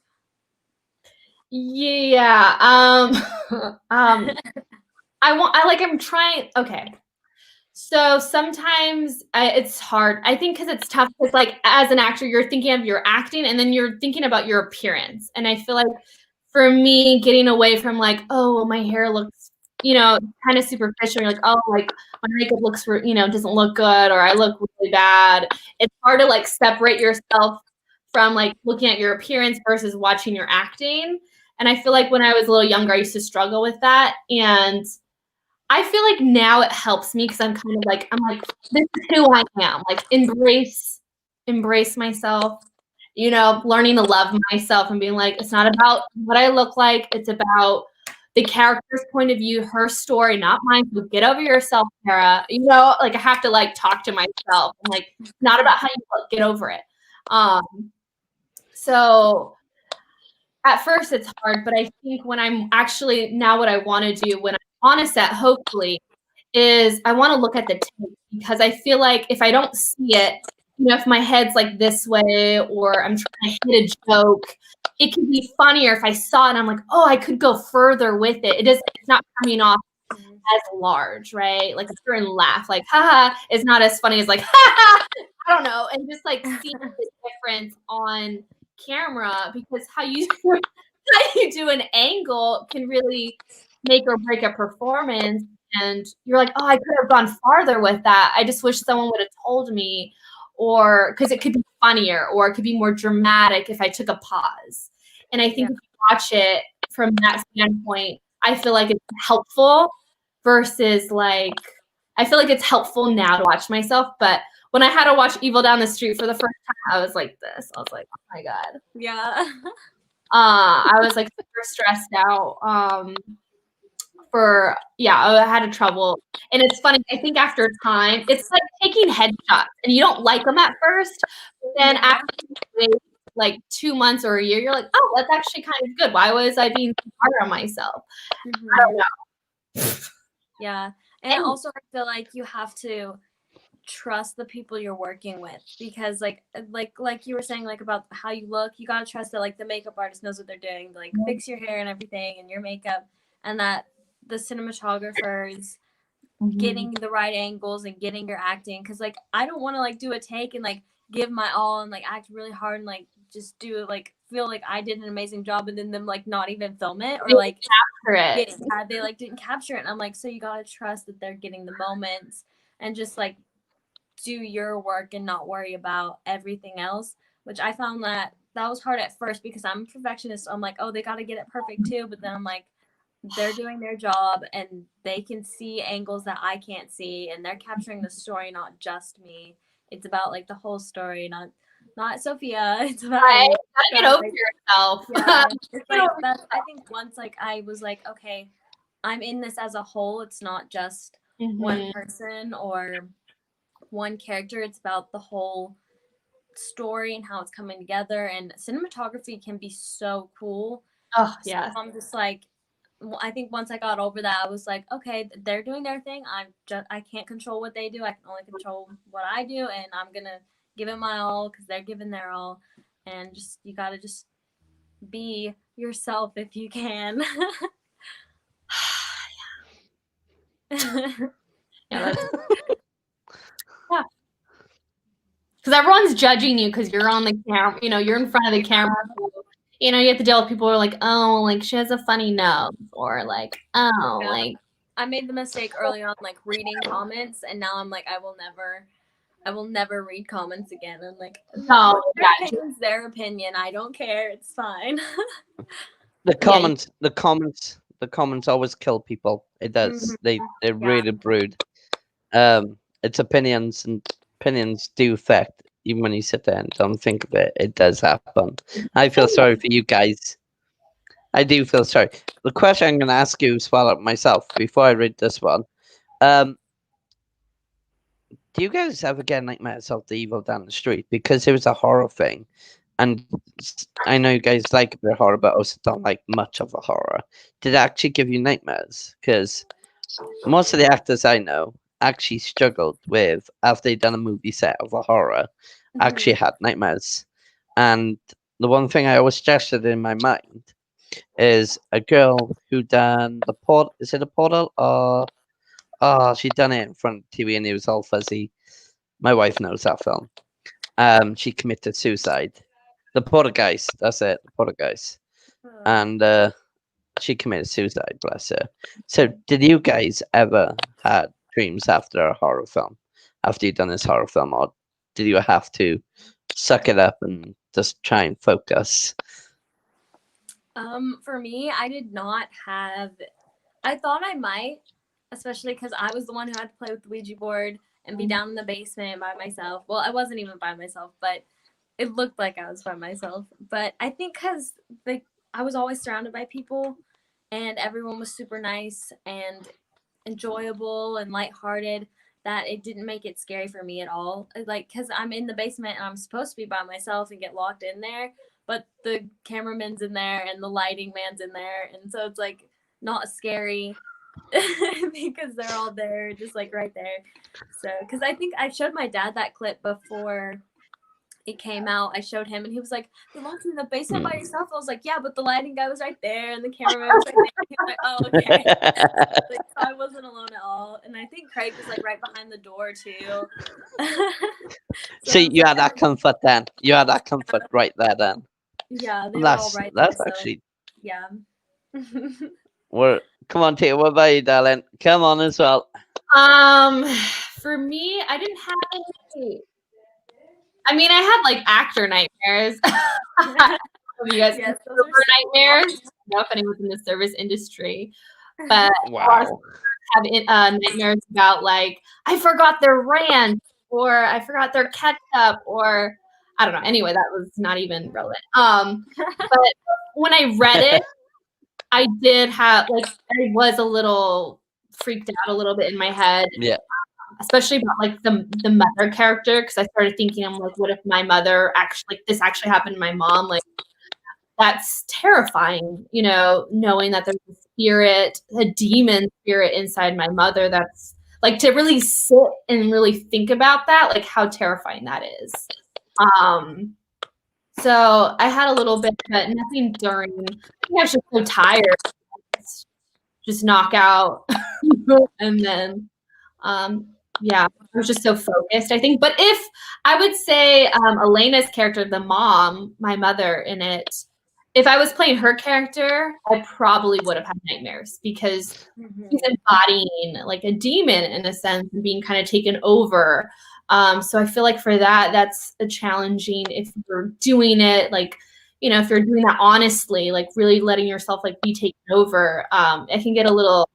Yeah. I'm trying. Okay. So sometimes it's hard. I think because it's tough because like as an actor, you're thinking of your acting and then you're thinking about your appearance. And I feel like for me, getting away from like, oh, well, my hair looks, kind of superficial. You're like, oh, like my makeup looks, doesn't look good, or I look really bad. It's hard to like separate yourself from like looking at your appearance versus watching your acting. And I feel like when I was a little younger, I used to struggle with that. And I feel like now it helps me because I'm like, this is who I am. Like embrace myself, learning to love myself and being like, it's not about what I look like. It's about the character's point of view, her story, not mine. So get over yourself, Tara. Like I have to like talk to myself. I'm like, it's not about how you look, get over it. So at first it's hard, but I think when I'm actually now what I want to do when I'm on a set, hopefully, is I want to look at the tape because I feel like if I don't see it, if my head's like this way or I'm trying to hit a joke, it could be funnier if I saw it and I'm like, oh, I could go further with it. It's not coming off as large, right? Like a certain laugh, like haha, is not as funny as like haha. I don't know, and just like seeing the difference on camera because how you do an angle can really make or break a performance. And you're like, oh, I could have gone farther with that. I just wish someone would have told me. or because it could be funnier, or it could be more dramatic if I took a pause. And I think if you watch it from that standpoint, I feel like it's helpful versus like, I feel like it's helpful now to watch myself, but when I had to watch Evil Down the Street for the first time, I was like this. I was like, oh my God. Yeah. I was like super stressed out. I had trouble. And it's funny, I think after time, it's like taking headshots and you don't like them at first, but then after like 2 months or a year, you're like, oh, that's actually kind of good. Why was I being so hard on myself? I don't know. Yeah. And also I feel like you have to trust the people you're working with, because like you were saying, like about how you look, you gotta trust that like the makeup artist knows what they're doing, like fix your hair and everything and your makeup, and that the cinematographer is getting the right angles and getting your acting, because like I don't want to like do a take and like give my all and like act really hard and like just do it, like feel like I did an amazing job and then them like not even film it, or like they like didn't capture it. And I'm like, so you gotta trust that they're getting the moments and just like do your work and not worry about everything else, which I found that was hard at first because I'm a perfectionist. So I'm like, oh, they got to get it perfect too. But then I'm like, they're doing their job and they can see angles that I can't see, and they're capturing the story, not just me. It's about like the whole story, not Sophia. It's about gotta get over yourself. Yeah, it's like that. I think once like I was like, okay, I'm in this as a whole. It's not just one person or one character. It's about the whole story and how it's coming together, and cinematography can be so cool. Oh yeah. So I'm just like, I think once I got over that, I was like, okay, they're doing their thing. I can't control what they do. I can only control what I do, and I'm gonna give it my all because they're giving their all. And just you gotta just be yourself if you can. Yeah, because everyone's judging you because you're on the camera, you're in front of the camera. You have to deal with people who are like, oh, like she has a funny nose, or like, oh, like. I made the mistake early on, like reading comments, and now I'm like, I will never read comments again. I'm like, no, their opinion. I don't care. It's fine. The comments always kill people. It does. They really brood. It's opinions, and opinions do affect. Even when you sit there and don't think of it, it does happen. I feel sorry for you guys. I do feel sorry. The question I'm going to ask you as well myself before I read this one. Do you guys ever get nightmares of the evil down the street? Because it was a horror thing. And I know you guys like a bit of horror, but also don't like much of a horror. Did it actually give you nightmares? Because most of the actors I know actually struggled with, after they'd done a movie set of a horror, actually had nightmares. And the one thing I always gestured in my mind is a girl who done the port. Is it a portal? Or she done it in front of TV and it was all fuzzy. My wife knows that film. She committed suicide. The Portuguese, that's it, the Portuguese. And she committed suicide, bless her. So did you guys ever had dreams after a horror film? After you'd done this horror film, or did you have to suck it up and just try and focus? For me, I did not have. I thought I might, especially because I was the one who had to play with the Ouija board and be down in the basement by myself. Well, I wasn't even by myself, but it looked like I was by myself. But I think because I was always surrounded by people, and everyone was super nice and enjoyable and lighthearted, that it didn't make it scary for me at all. Like, because I'm in the basement and I'm supposed to be by myself and get locked in there, but the cameraman's in there and the lighting man's in there, and so it's like not scary because they're all there, just like right there. So, because I think I showed my dad that clip before it came out. I showed him and he was like, "You locked in the basement by yourself?" I was like, "Yeah, but the lighting guy was right there and the cameraman was right there." He was like, "Oh, okay." Like, I wasn't alone at all. And I think Craig was like right behind the door too. So you had that comfort then. You had that comfort right there then. Yeah, they were all right there. That's actually. Yeah. Come on, Tia. What about you, darling? Come on as well. For me, I didn't have any I mean, I had like actor nightmares. You guys Yes, those remember are so nightmares? I don't know if anyone's in the service industry, but Wow. have nightmares about like I forgot their ranch or I forgot their ketchup or I don't know. Anyway, that was not even relevant. But when I read it, I did have like I was a little freaked out a little bit in my head, Yeah. especially about like the mother character because I started thinking I'm like, what if my mother actually like this actually happened to my mom? Like that's terrifying, you know, knowing that there's a spirit, a demon spirit inside my mother. That's like to really sit and really think about that, like how terrifying that is. So I had a little bit, but nothing during. I think I was just so tired, just knock out, and then yeah, I was just so focused, I think. But if I would say Elena's character, the mom, my mother in it, if I was playing her character, I probably would have had nightmares because she's embodying like a demon in a sense and being kind of taken over. So I feel like for that, that's a challenging if you're doing it like, you know, if you're doing that honestly, like really letting yourself like be taken over, it can get a little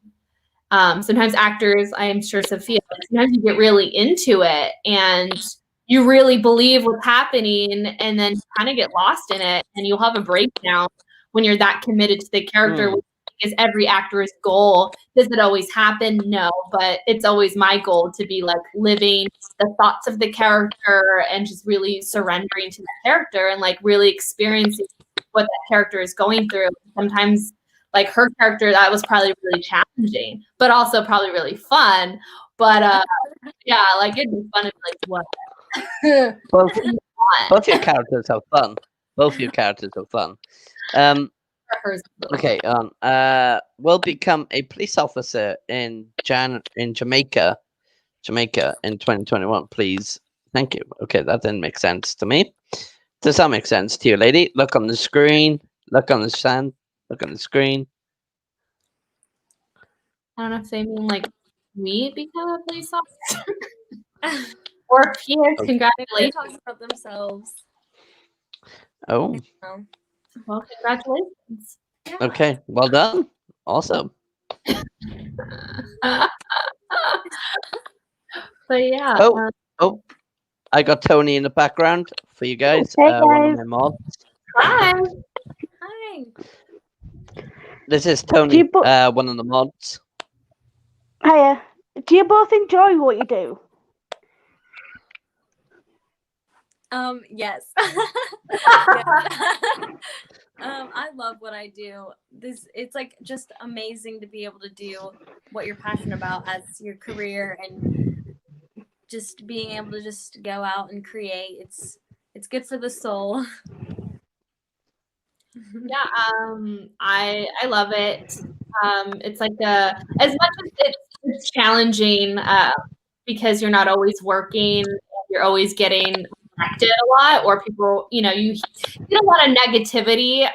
sometimes actors, I am sure Sophia, sometimes you get really into it and you really believe what's happening and then you kind of get lost in it and you'll have a breakdown when you're that committed to the character, which is every actor's goal. Does it always happen? No, but it's always my goal to be like living the thoughts of the character and just really surrendering to the character and like really experiencing what that character is going through. Sometimes like her character, that was probably really challenging, but also probably really fun. But yeah, like it'd be fun to be like, what? Both your characters have fun. Both your characters have fun. Okay. Will become a police officer in Jamaica in 2021. Please, thank you. Okay, that didn't make sense to me. Does that make sense to you, lady? Look on the screen. Look on the stand. Look on the screen. I don't know if they mean like we become a police officer or Pierce. Okay. They're Congratulations. talking about themselves. Oh, Um, Well, congratulations. yeah. okay. Well done. Awesome. But yeah. Oh, I got Tony in the background for you guys. Hey, One of guys. my mods. Hi. Hi. This is Tony, one of the mods. Hiya. Do you both enjoy what you do? Yes. I love what I do. It's like just amazing to be able to do what you're passionate about as your career and just being able to just go out and create. It's good for the soul. Yeah, I love it. It's like as much as it's challenging because you're not always working, you're always getting affected a lot, or people, you know, you get a lot of negativity.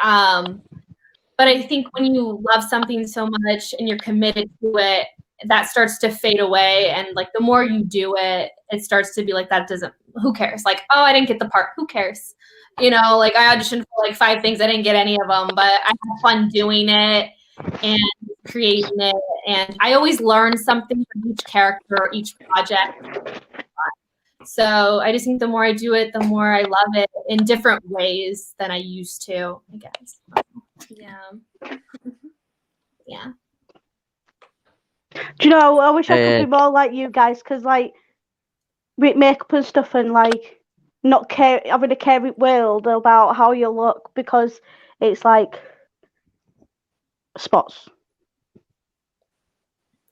But I think when you love something so much and you're committed to it, that starts to fade away. And like the more you do it, it starts to be like that doesn't. Who cares? Like, oh, I didn't get the part. Who cares? You know, like I auditioned for like 5 things. I didn't get any of them, but I had fun doing it and creating it. And I always learn something from each character, each project. So I just think the more I do it, the more I love it in different ways than I used to, I guess. Yeah. Yeah. Do you know, I wish I could be more like you guys, because like with makeup and stuff and like not having a caring world about how you look, because it's like spots.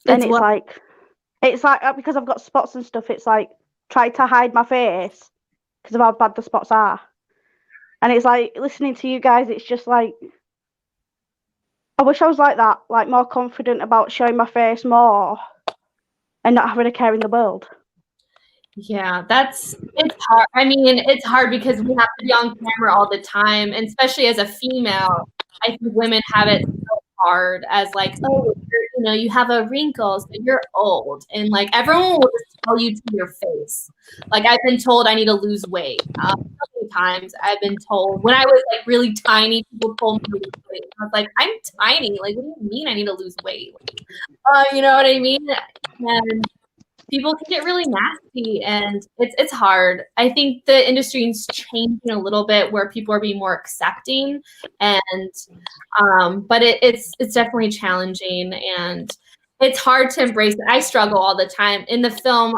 And it's like because I've got spots and stuff, it's like try to hide my face because of how bad the spots are. And it's like listening to you guys, it's just like I wish I was like that, like more confident about showing my face more and not having a care in the world. Yeah, it's hard. I mean, it's hard because we have to be on camera all the time, and especially as a female, I think women have it so hard as like, oh, you know, you have a wrinkle, so you're old, and like everyone will just tell you to your face. Like I've been told I need to lose weight. So many times I've been told when I was like really tiny, people told me to lose weight. I was like, I'm tiny. Like, what do you mean I need to lose weight? You know what I mean? And people can get really nasty, and it's hard. I think the industry is changing a little bit where people are being more accepting, and but it's definitely challenging, and it's hard to embrace it. I struggle all the time in the film.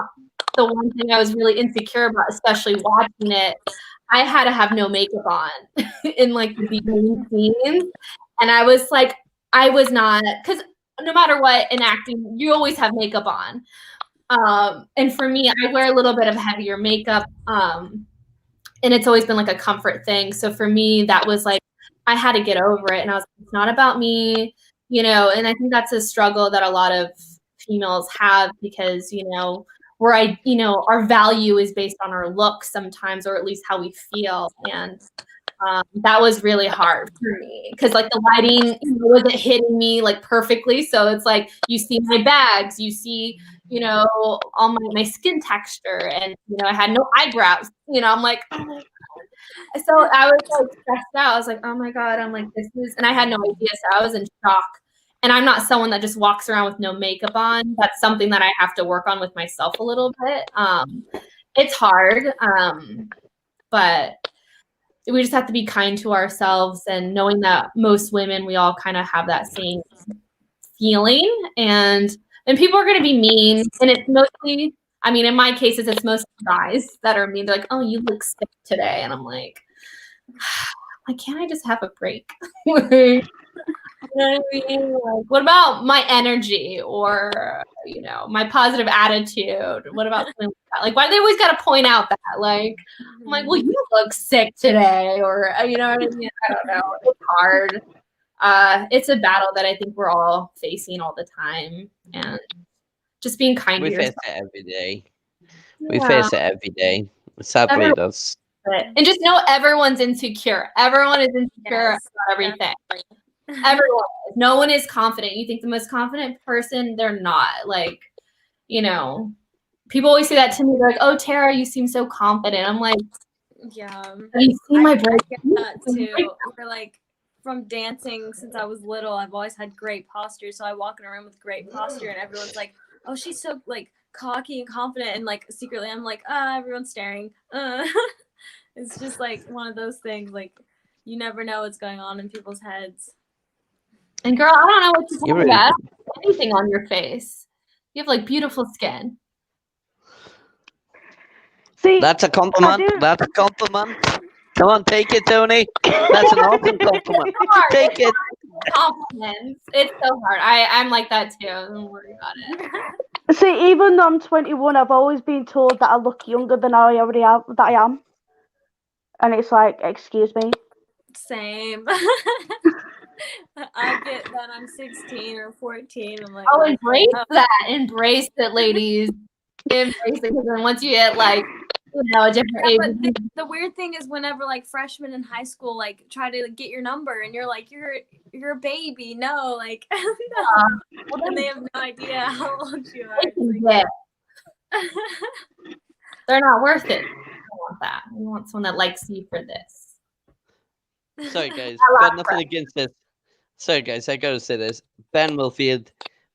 The one thing I was really insecure about, especially watching it, I had to have no makeup on in like the beginning scenes, and I was like, I was not, because no matter what in acting, you always have makeup on. And for me, I wear a little bit of heavier makeup, and it's always been like a comfort thing. So for me, that was like, I had to get over it. And I was like, it's not about me, you know, and I think that's a struggle that a lot of females have because, you know, our value is based on our looks sometimes, or at least how we feel. And that was really hard for me because like the lighting wasn't hitting me like perfectly. So it's like, you see my bags, you see, you know, all my skin texture, and, you know, I had no eyebrows, you know, I'm like, oh my God. So I was like stressed out. I was like, oh my God, I'm like, and I had no idea. So I was in shock. And I'm not someone that just walks around with no makeup on. That's something that I have to work on with myself a little bit. It's hard, but we just have to be kind to ourselves, and knowing that most women, we all kind of have that same feeling, and people are going to be mean, and it's mostly, I mean, in my cases, it's mostly guys that are mean. They're like, oh, you look sick today. And I'm like, why can't I just have a break? You know what I mean? Like, what about my energy, or, you know, my positive attitude? What about something like that? Like, why do they always got to point out that? Like, I'm like, well, you look sick today, or, you know what I mean? I don't know. It's hard. It's a battle that I think we're all facing all the time, and just being kind to yourself. We face it every day. We face it every day. Sadly, it does. And just know everyone's insecure. Everyone is insecure about everything. Everyone. No one is confident. You think the most confident person, they're not. Like, you know, people always say that to me. They're like, oh, Tara, you seem so confident. I'm like, yeah. Have you seen my break? I get that too. Or like from dancing since I was little, I've always had great posture. So I walk in a room with great posture, and everyone's like, oh, she's so like cocky and confident, and like secretly I'm like, everyone's staring. It's just like one of those things, like you never know what's going on in people's heads. And girl, I don't know what to tell you about. Anything on your face. You have like beautiful skin. See, that's a compliment. That's a compliment. Come on, take it, Tony. That's an awesome compliment. Take it. Compliments. It's so hard. I'm like that too. Don't worry about it. See, even though I'm 21, I've always been told that I look younger than I already am. That I am, and it's like, excuse me. Same. I get that I'm 16 or 14. I'm like, oh, embrace that. Embrace it, ladies. Embrace it, because then once you get like, you know, a different age. But the weird thing is, whenever like freshmen in high school like try to get your number, and you're like, you're a baby. No, like, no. Well, then they have no idea how old you are. Like, they're not worth it. I want that. I want someone that likes you for this. Sorry, guys. Got nothing against this. Sorry, guys. I gotta say this. Ben Wilfield,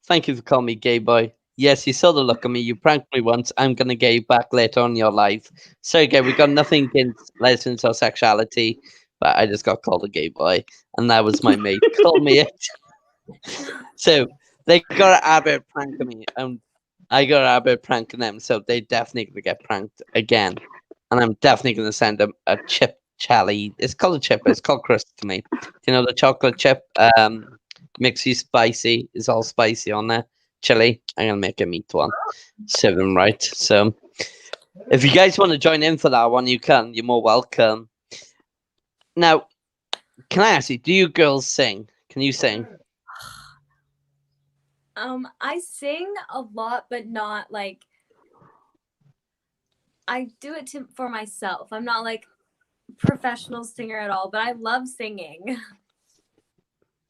thank you for calling me gay boy. Yes, you saw the look at me. You pranked me once. I'm gonna get you back later on in your life. Sorry, guys. We got nothing against lesbians or sexuality, but I just got called a gay boy, and that was my mate. Called me it. So they got an Abbott pranking me, and I got an Abbott pranking them. So they definitely gonna get pranked again, and I'm definitely gonna send them a chip. Chally. It's called a chip, but it's called crisp to me. You know, the chocolate chip makes you spicy. It's all spicy on there. Chili. I'm gonna make a meat one. Serve them right. So if you guys want to join in for that one, you can. You're more welcome. Now, can I ask you, do you girls sing? Can you sing? I sing a lot, but not like, I do it for myself. I'm not like professional singer at all, but I love singing.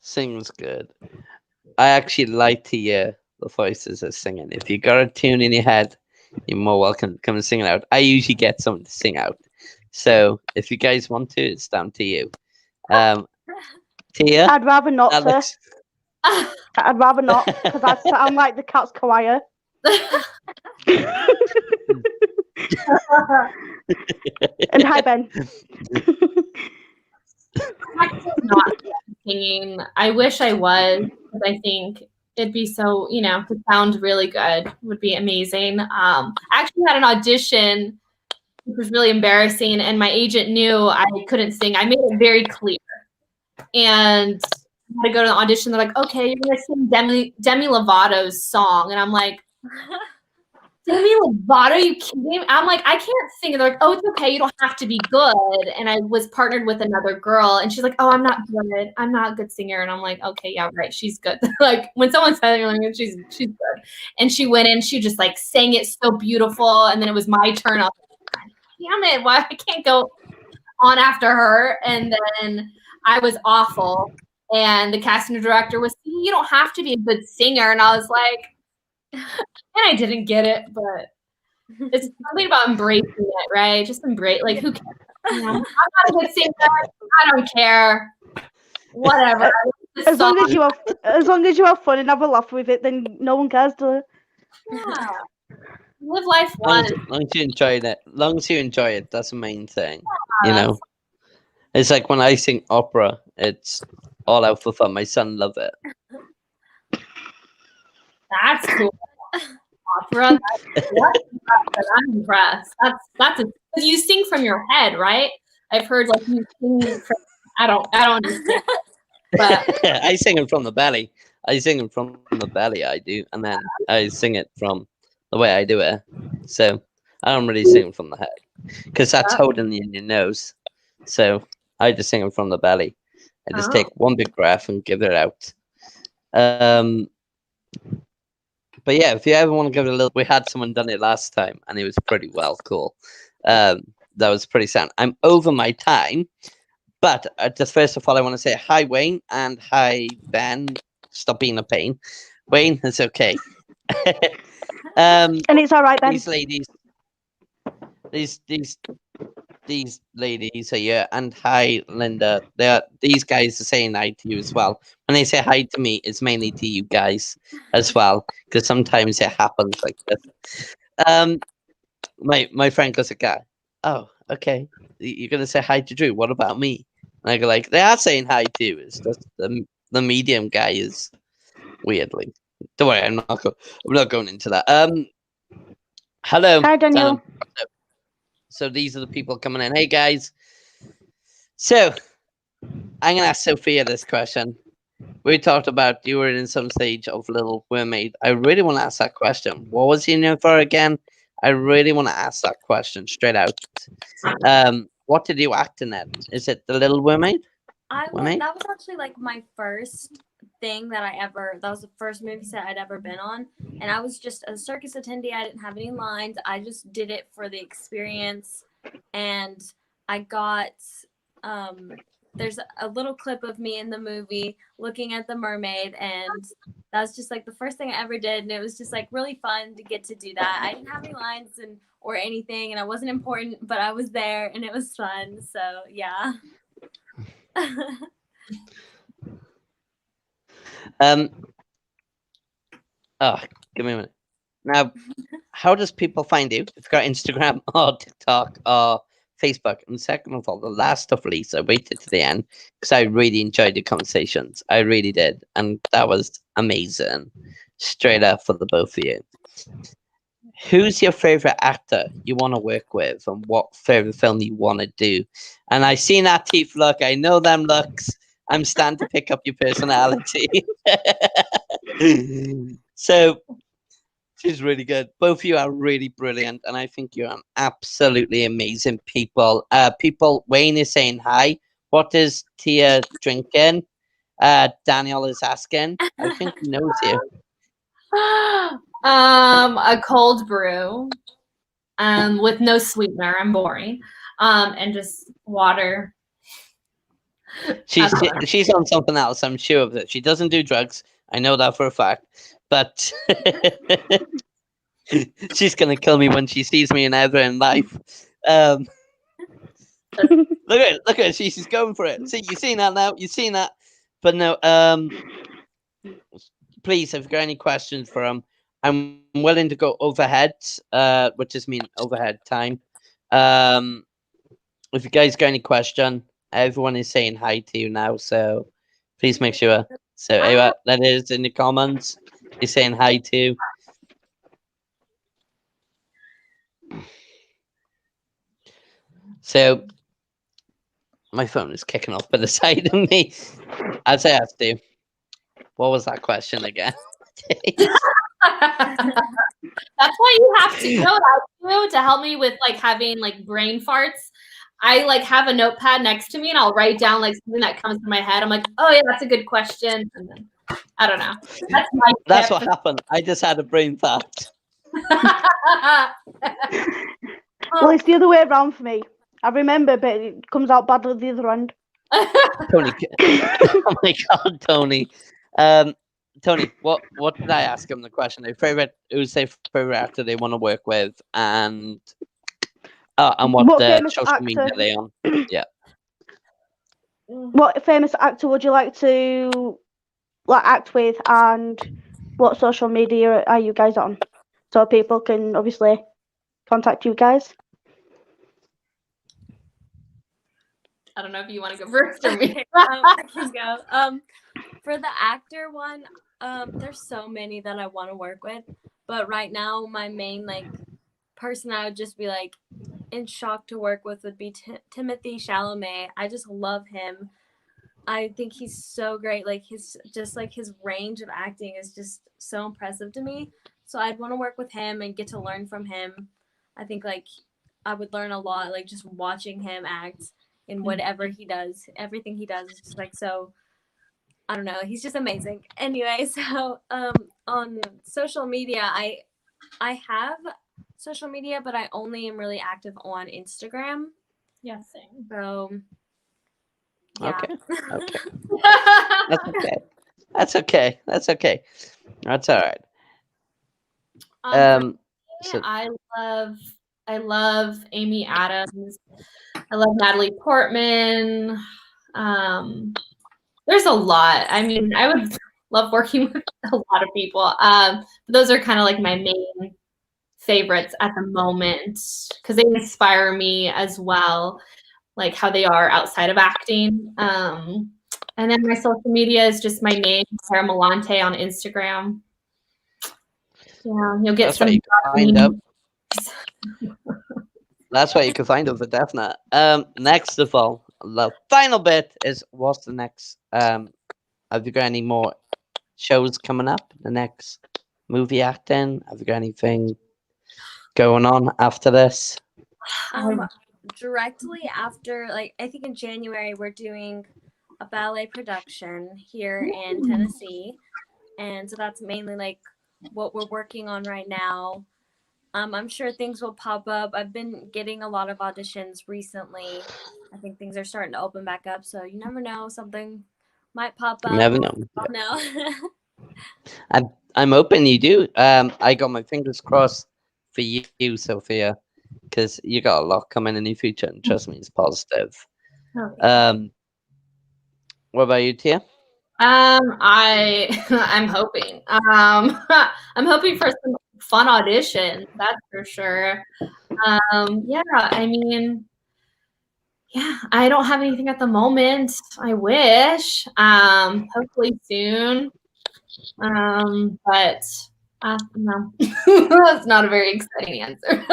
Singing's good. I actually like to hear the voices of singing. If you got a tune in your head, you're more welcome to come and sing it out. I usually get someone to sing out. So if you guys want to, it's down to you. Tia, I'd rather not, that sir. looks... I'd rather not, because I'd sound like the cat's choir. And hi, Ben. I'm actually not singing. I wish I was, because I think it'd be so, to sound really good would be amazing. I actually had an audition, which was really embarrassing, and my agent knew I couldn't sing. I made it very clear. And I had to go to the audition. They're like, okay, you're going to sing Demi Lovato's song. And I'm like, Demi Lovato, are you kidding me? I'm like, I can't sing. And they're like, oh, it's okay. You don't have to be good. And I was partnered with another girl, and she's like, oh, I'm not good. I'm not a good singer. And I'm like, okay, yeah, right. She's good. Like when someone says you're like, she's good. And she went in, she just like sang it so beautiful. And then it was my turn. I was like, damn it, why I can't go on after her? And then I was awful. And the casting director was, you don't have to be a good singer. And I was like, and I didn't get it, but it's something about embracing it, right? Just embrace, like, who cares? I'm not a good singer. I don't care. Whatever. As long as you have fun and have a laugh with it, then no one cares, do they? Yeah. Live life once. Long as you enjoy it. Long as you enjoy it, that's the main thing. It's like when I sing opera, it's all out for fun. My son loves it. That's cool. Opera. I'm impressed. That's because you sing from your head, right? I've heard like you sing from, I don't understand. But I sing it from the belly. I do, and then I sing it from the way I do it. So I don't really sing it from the head because that's holding in your nose. So I just sing it from the belly. I just take one big breath and give it out. But yeah, if you ever want to give it a little, we had someone done it last time, and it was pretty cool. That was pretty sound. I'm over my time, but just first of all, I want to say hi, Wayne, and hi, Ben. Stop being a pain, Wayne. It's okay. And it's all right, Ben. These ladies, these ladies are here, and hi, Linda. These guys are saying hi to you as well. When they say hi to me, it's mainly to you guys as well, because sometimes it happens like this. My friend goes, oh, okay, you're gonna say hi to Drew. What about me? And I go like, they are saying hi to you. It's just the medium guy is weirdly. Don't worry, I'm not going into that. Hello. Hi, Daniel. So these are the people coming in. Hey, guys. So I'm going to ask Sophia this question. We talked about you were in some stage of Little Mermaid. I really want to ask that question. What was you in for again? I really want to ask that question straight out. What did you act in that? Is it The Little Mermaid? That was actually like my first thing that was the first movie set I'd ever been on. And I was just a circus attendee. I didn't have any lines. I just did it for the experience. And I got, there's a little clip of me in the movie looking at the mermaid. And that was just like the first thing I ever did. And it was just like really fun to get to do that. I didn't have any lines or anything. And I wasn't important, but I was there and it was fun. So yeah. Give me a minute. Now, how does people find you? If you've got Instagram or TikTok or Facebook. And second of all, the last stuff, Lisa, I waited to the end because I really enjoyed the conversations. I really did. And that was amazing. Straight up for the both of you. Who's your favorite actor you want to work with, and what favorite film you want to do? And I seen that teeth look. I know them looks. I'm starting to pick up your personality. So she's really good. Both of you are really brilliant, and I think you're an absolutely amazing people. Wayne is saying hi. What is Tia drinking? Daniel is asking. I think he knows you. A cold brew, with no sweetener. I'm boring. And just water. She's on something else. I'm sure of it. She doesn't do drugs. I know that for a fact. But She's gonna kill me when she sees me in ever in life. Um, look at her. She's going for it. See, you seen that now? You seen that? But no. Please, if you've got any questions for him, I'm willing to go overhead. Which is mean overhead time. If you guys got any question, everyone is saying hi to you now. So please make sure. So anyway, that is in the comments. He's saying hi to. So my phone is kicking off by the side of me. As I asked you, what was that question again? That's why you have to, you know what I do to help me with like having like brain farts? I like have a notepad next to me and I'll write down like something that comes to my head. I'm like, oh yeah, that's a good question. And then I don't know. That's my That's tip. what happened. I just had a brain fart. Well, it's the other way around for me. I remember, but it comes out badly at the other end. Tony, oh my God, Tony. Tony, what did I ask him the question? Their favorite, who's their favorite actor they want to work with, and what What the famous social media actor? they on? Yeah. What famous actor would you like to act with, and what social media are you guys on, so people can obviously contact you guys? I don't know if you want to go first or me. I can go. For the actor one, there's so many that I want to work with, but right now my main like person I would just be like in shock to work with would be Timothy Chalamet. I just love him. I think he's so great. Like his range of acting is just so impressive to me. So I'd want to work with him and get to learn from him. I think like I would learn a lot, like just watching him act in whatever he does. Everything he does is just like so. I don't know. He's just amazing. Anyway, so on social media, I have social media, but I only am really active on Instagram. Yeah, same. So yeah. Okay. Okay. That's okay. That's okay. That's okay. That's all right. For me, So I love Amy Adams. I love Natalie Portman. There's a lot. I mean, I would love working with a lot of people. But those are kind of like my main favorites at the moment because they inspire me as well, like how they are outside of acting. And then my social media is just my name, Sarah Malante on Instagram. Yeah, you'll get that's some. what you can find up. That's what you can find of the definite. Next of all, the final bit is what's the next? Have you got any more shows coming up? The next movie acting? Have you got anything going on after this? Directly after, like I think in January, we're doing a ballet production here in Tennessee, and so that's mainly like what we're working on right now. I'm sure things will pop up. I've been getting a lot of auditions recently. I think things are starting to open back up, so you never know, something might pop up. You never know. No. I'm hoping you do. I got my fingers crossed for you, Sophia, because you got a lot coming in the future, and trust me, it's positive. Okay. What about you, Tia? I'm hoping. I'm hoping for some fun auditions, that's for sure. Yeah, I mean, yeah, I don't have anything at the moment. I wish. Hopefully soon. But no, that's not a very exciting answer.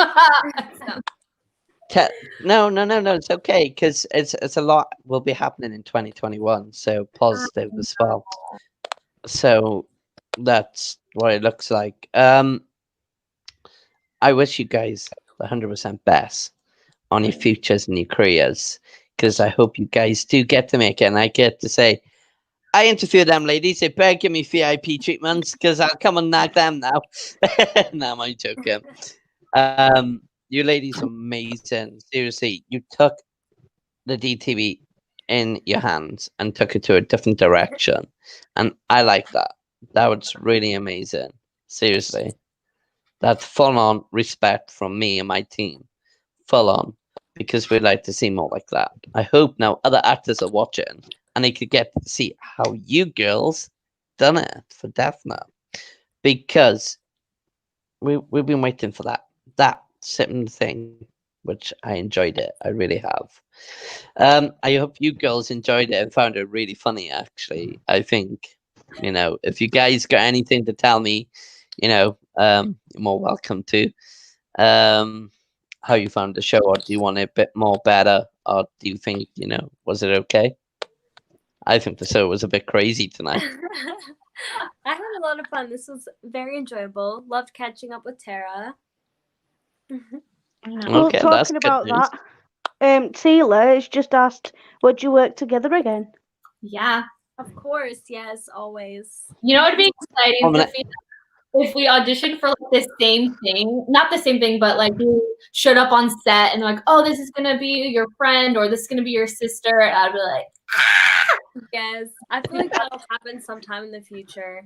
No. It's okay because it's a lot will be happening in 2021, so positive as well. So that's what it looks like. I wish you guys 100% best on your futures and your careers because I hope you guys do get to make it, and I get to say. I interview them ladies. They better give me VIP treatments because I'll come and nag them now. No, I'm joking. You ladies are amazing. Seriously, you took the DTV in your hands and took it to a different direction. And I like that. That was really amazing. Seriously. That's full on respect from me and my team. Full on. Because we'd like to see more like that. I hope now other actors are watching and they could get to see how you girls done it for Daphne. Because we've been waiting for that certain thing, which I enjoyed it. I really have. I hope you girls enjoyed it and found it really funny. Actually, I think if you guys got anything to tell me, you're more welcome to. How you found the show, or do you want it a bit more better, or do you think was it okay? I think the show was a bit crazy tonight. I had a lot of fun. This was very enjoyable. Loved catching up with Tara. Well, Okay, that's talking good about news. that, Tila has just asked, would you work together again? Yeah. Of course, yes, always. You know, it'd be exciting, I'm gonna- Sophia, if we auditioned for like the same thing, not the same thing, but like you showed up on set and like, oh, this is gonna be your friend or this is gonna be your sister. And I'd be like, Yes, I feel like that'll happen sometime in the future.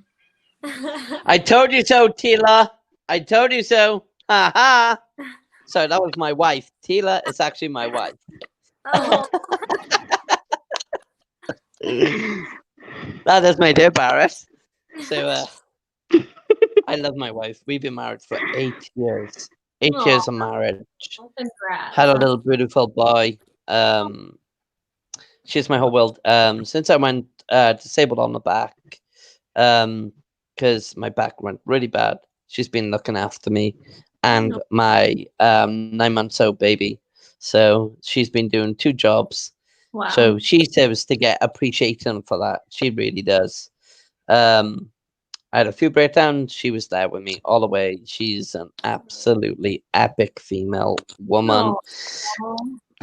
I told you so, Tila. I told you so. Ha ha. So that was my wife. Tila is actually my wife. Oh, That has made her embarrassed. So I love my wife. We've been married for 8 years. 8 years of marriage. congrats. Had a little beautiful boy. She's my whole world. Since I went disabled on the back, because my back went really bad, she's been looking after me and my 9-month-old baby. So she's been doing 2 jobs. Wow. So she deserves to get appreciation for that. She really does. I had a few breakdowns. She was there with me all the way. She's an absolutely epic female woman.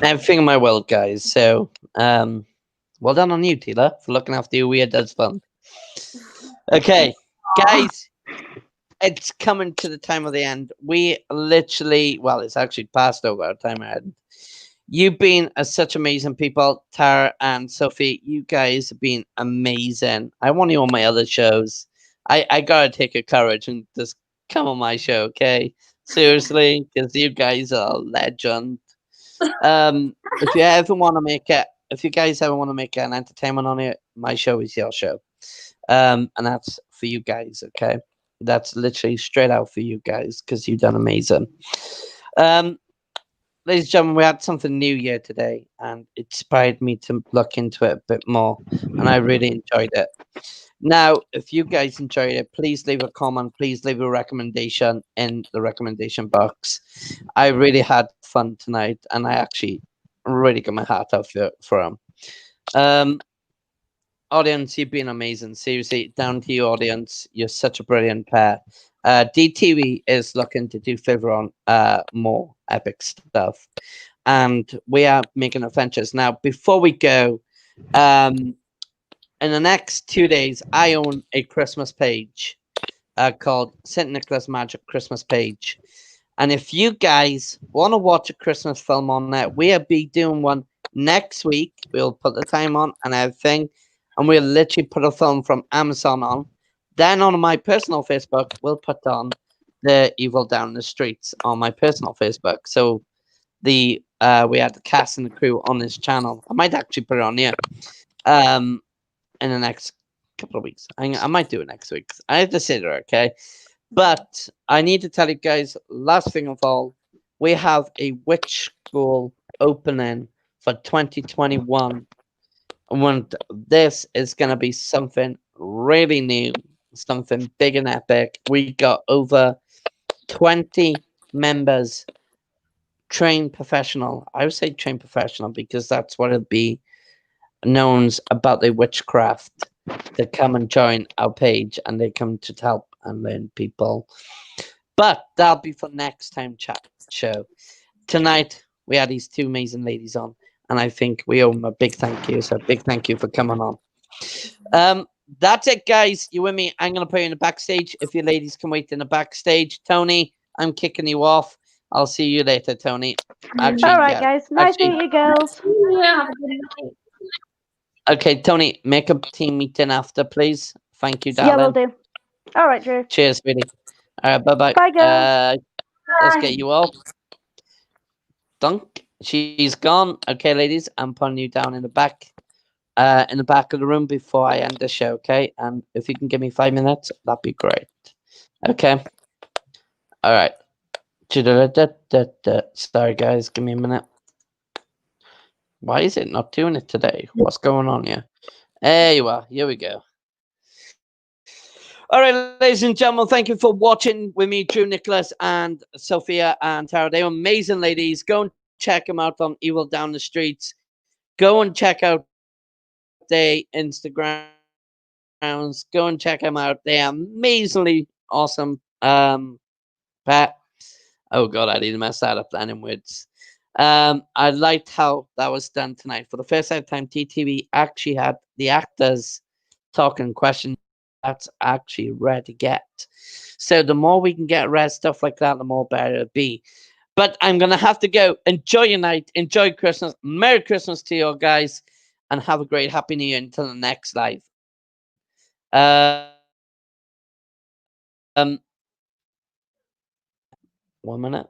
Everything in my world, guys. So, well done on you, Tila, for looking after your weird dad's fun. Okay, guys, it's coming to the time of the end. We literally, well, it's actually past over our time ahead. You've been such amazing people, Tara and Sophie. You guys have been amazing. I want you on my other shows. I gotta take your courage and just come on my show, okay? Seriously, because you guys are a legend. If you ever want to make it, if you guys ever want to make an entertainment on it, my show is your show. And that's for you guys, okay? That's literally straight out for you guys because you've done amazing. Ladies and gentlemen, we had something new here today, and it inspired me to look into it a bit more, and I really enjoyed it. Now, if you guys enjoyed it, please leave a comment. Please leave a recommendation in the recommendation box. I really had fun tonight, and I actually really got my heart out for them. Audience, you've been amazing. Seriously, down to you, audience. You're such a brilliant pair. DTV is looking to do favor on more epic stuff, and we are making adventures. Now, before we go, in the next 2 days, I own a Christmas page called St. Nicholas Magic Christmas Page. And if you guys want to watch a Christmas film on there, we'll be doing one next week. We'll put the time on and everything. And we'll literally put a film from Amazon on. Then on my personal Facebook, we'll put on The Evil Down the Streets on my personal Facebook. So we had the cast and the crew on this channel. I might actually put it on here. In the next couple of weeks. I might do it next week. I have to sit there, okay? But I need to tell you guys, last thing of all, we have a witch school opening for 2021. And this is going to be something really new, something big and epic. We got over 20 members, trained professional. I would say trained professional because that's what it'll be known about the witchcraft to come and join our page, and they come to help and learn people. But that'll be for next time chat show. Tonight we had these 2 amazing ladies on, and I think we owe them a big thank you. So big thank you for coming on. That's it, guys. You with me? I'm gonna put you in the backstage. If you ladies can wait in the backstage, Tony, I'm kicking you off. I'll see you later, Tony. Actually, all right, guys. Nice meeting you, girls. Yeah, have a good night. Okay, Tony, make a team meeting after, please. Thank you, darling. Yeah, we'll do. All right, Drew. Cheers, sweetie. All right, bye bye. Bye, girls. Let's get you all. Dunk. She's gone. Okay, ladies, I'm putting you down in the back of the room before I end the show. Okay, and if you can give me 5 minutes, that'd be great. Okay. All right. Sorry, guys. Give me a minute. Why is it not doing it today? What's going on here? There you are. Here we go. All right, ladies and gentlemen, thank you for watching with me, Drew, Nicholas, and Sophia and Tara. They are amazing ladies. Go and check them out on Evil Down the Streets. Go and check out their Instagrams. Go and check them out. They are amazingly awesome. Pat. Oh god, I didn't mess that up then in words. I liked how that was done tonight. For the first time, TTV actually had the actors talking questions that's actually rare to get. So the more we can get rare stuff like that, the more better it'll be. But I'm gonna have to go. Enjoy your night. Enjoy Christmas. Merry Christmas to you all, guys, and have a great Happy New Year until the next live. Um, 1 minute.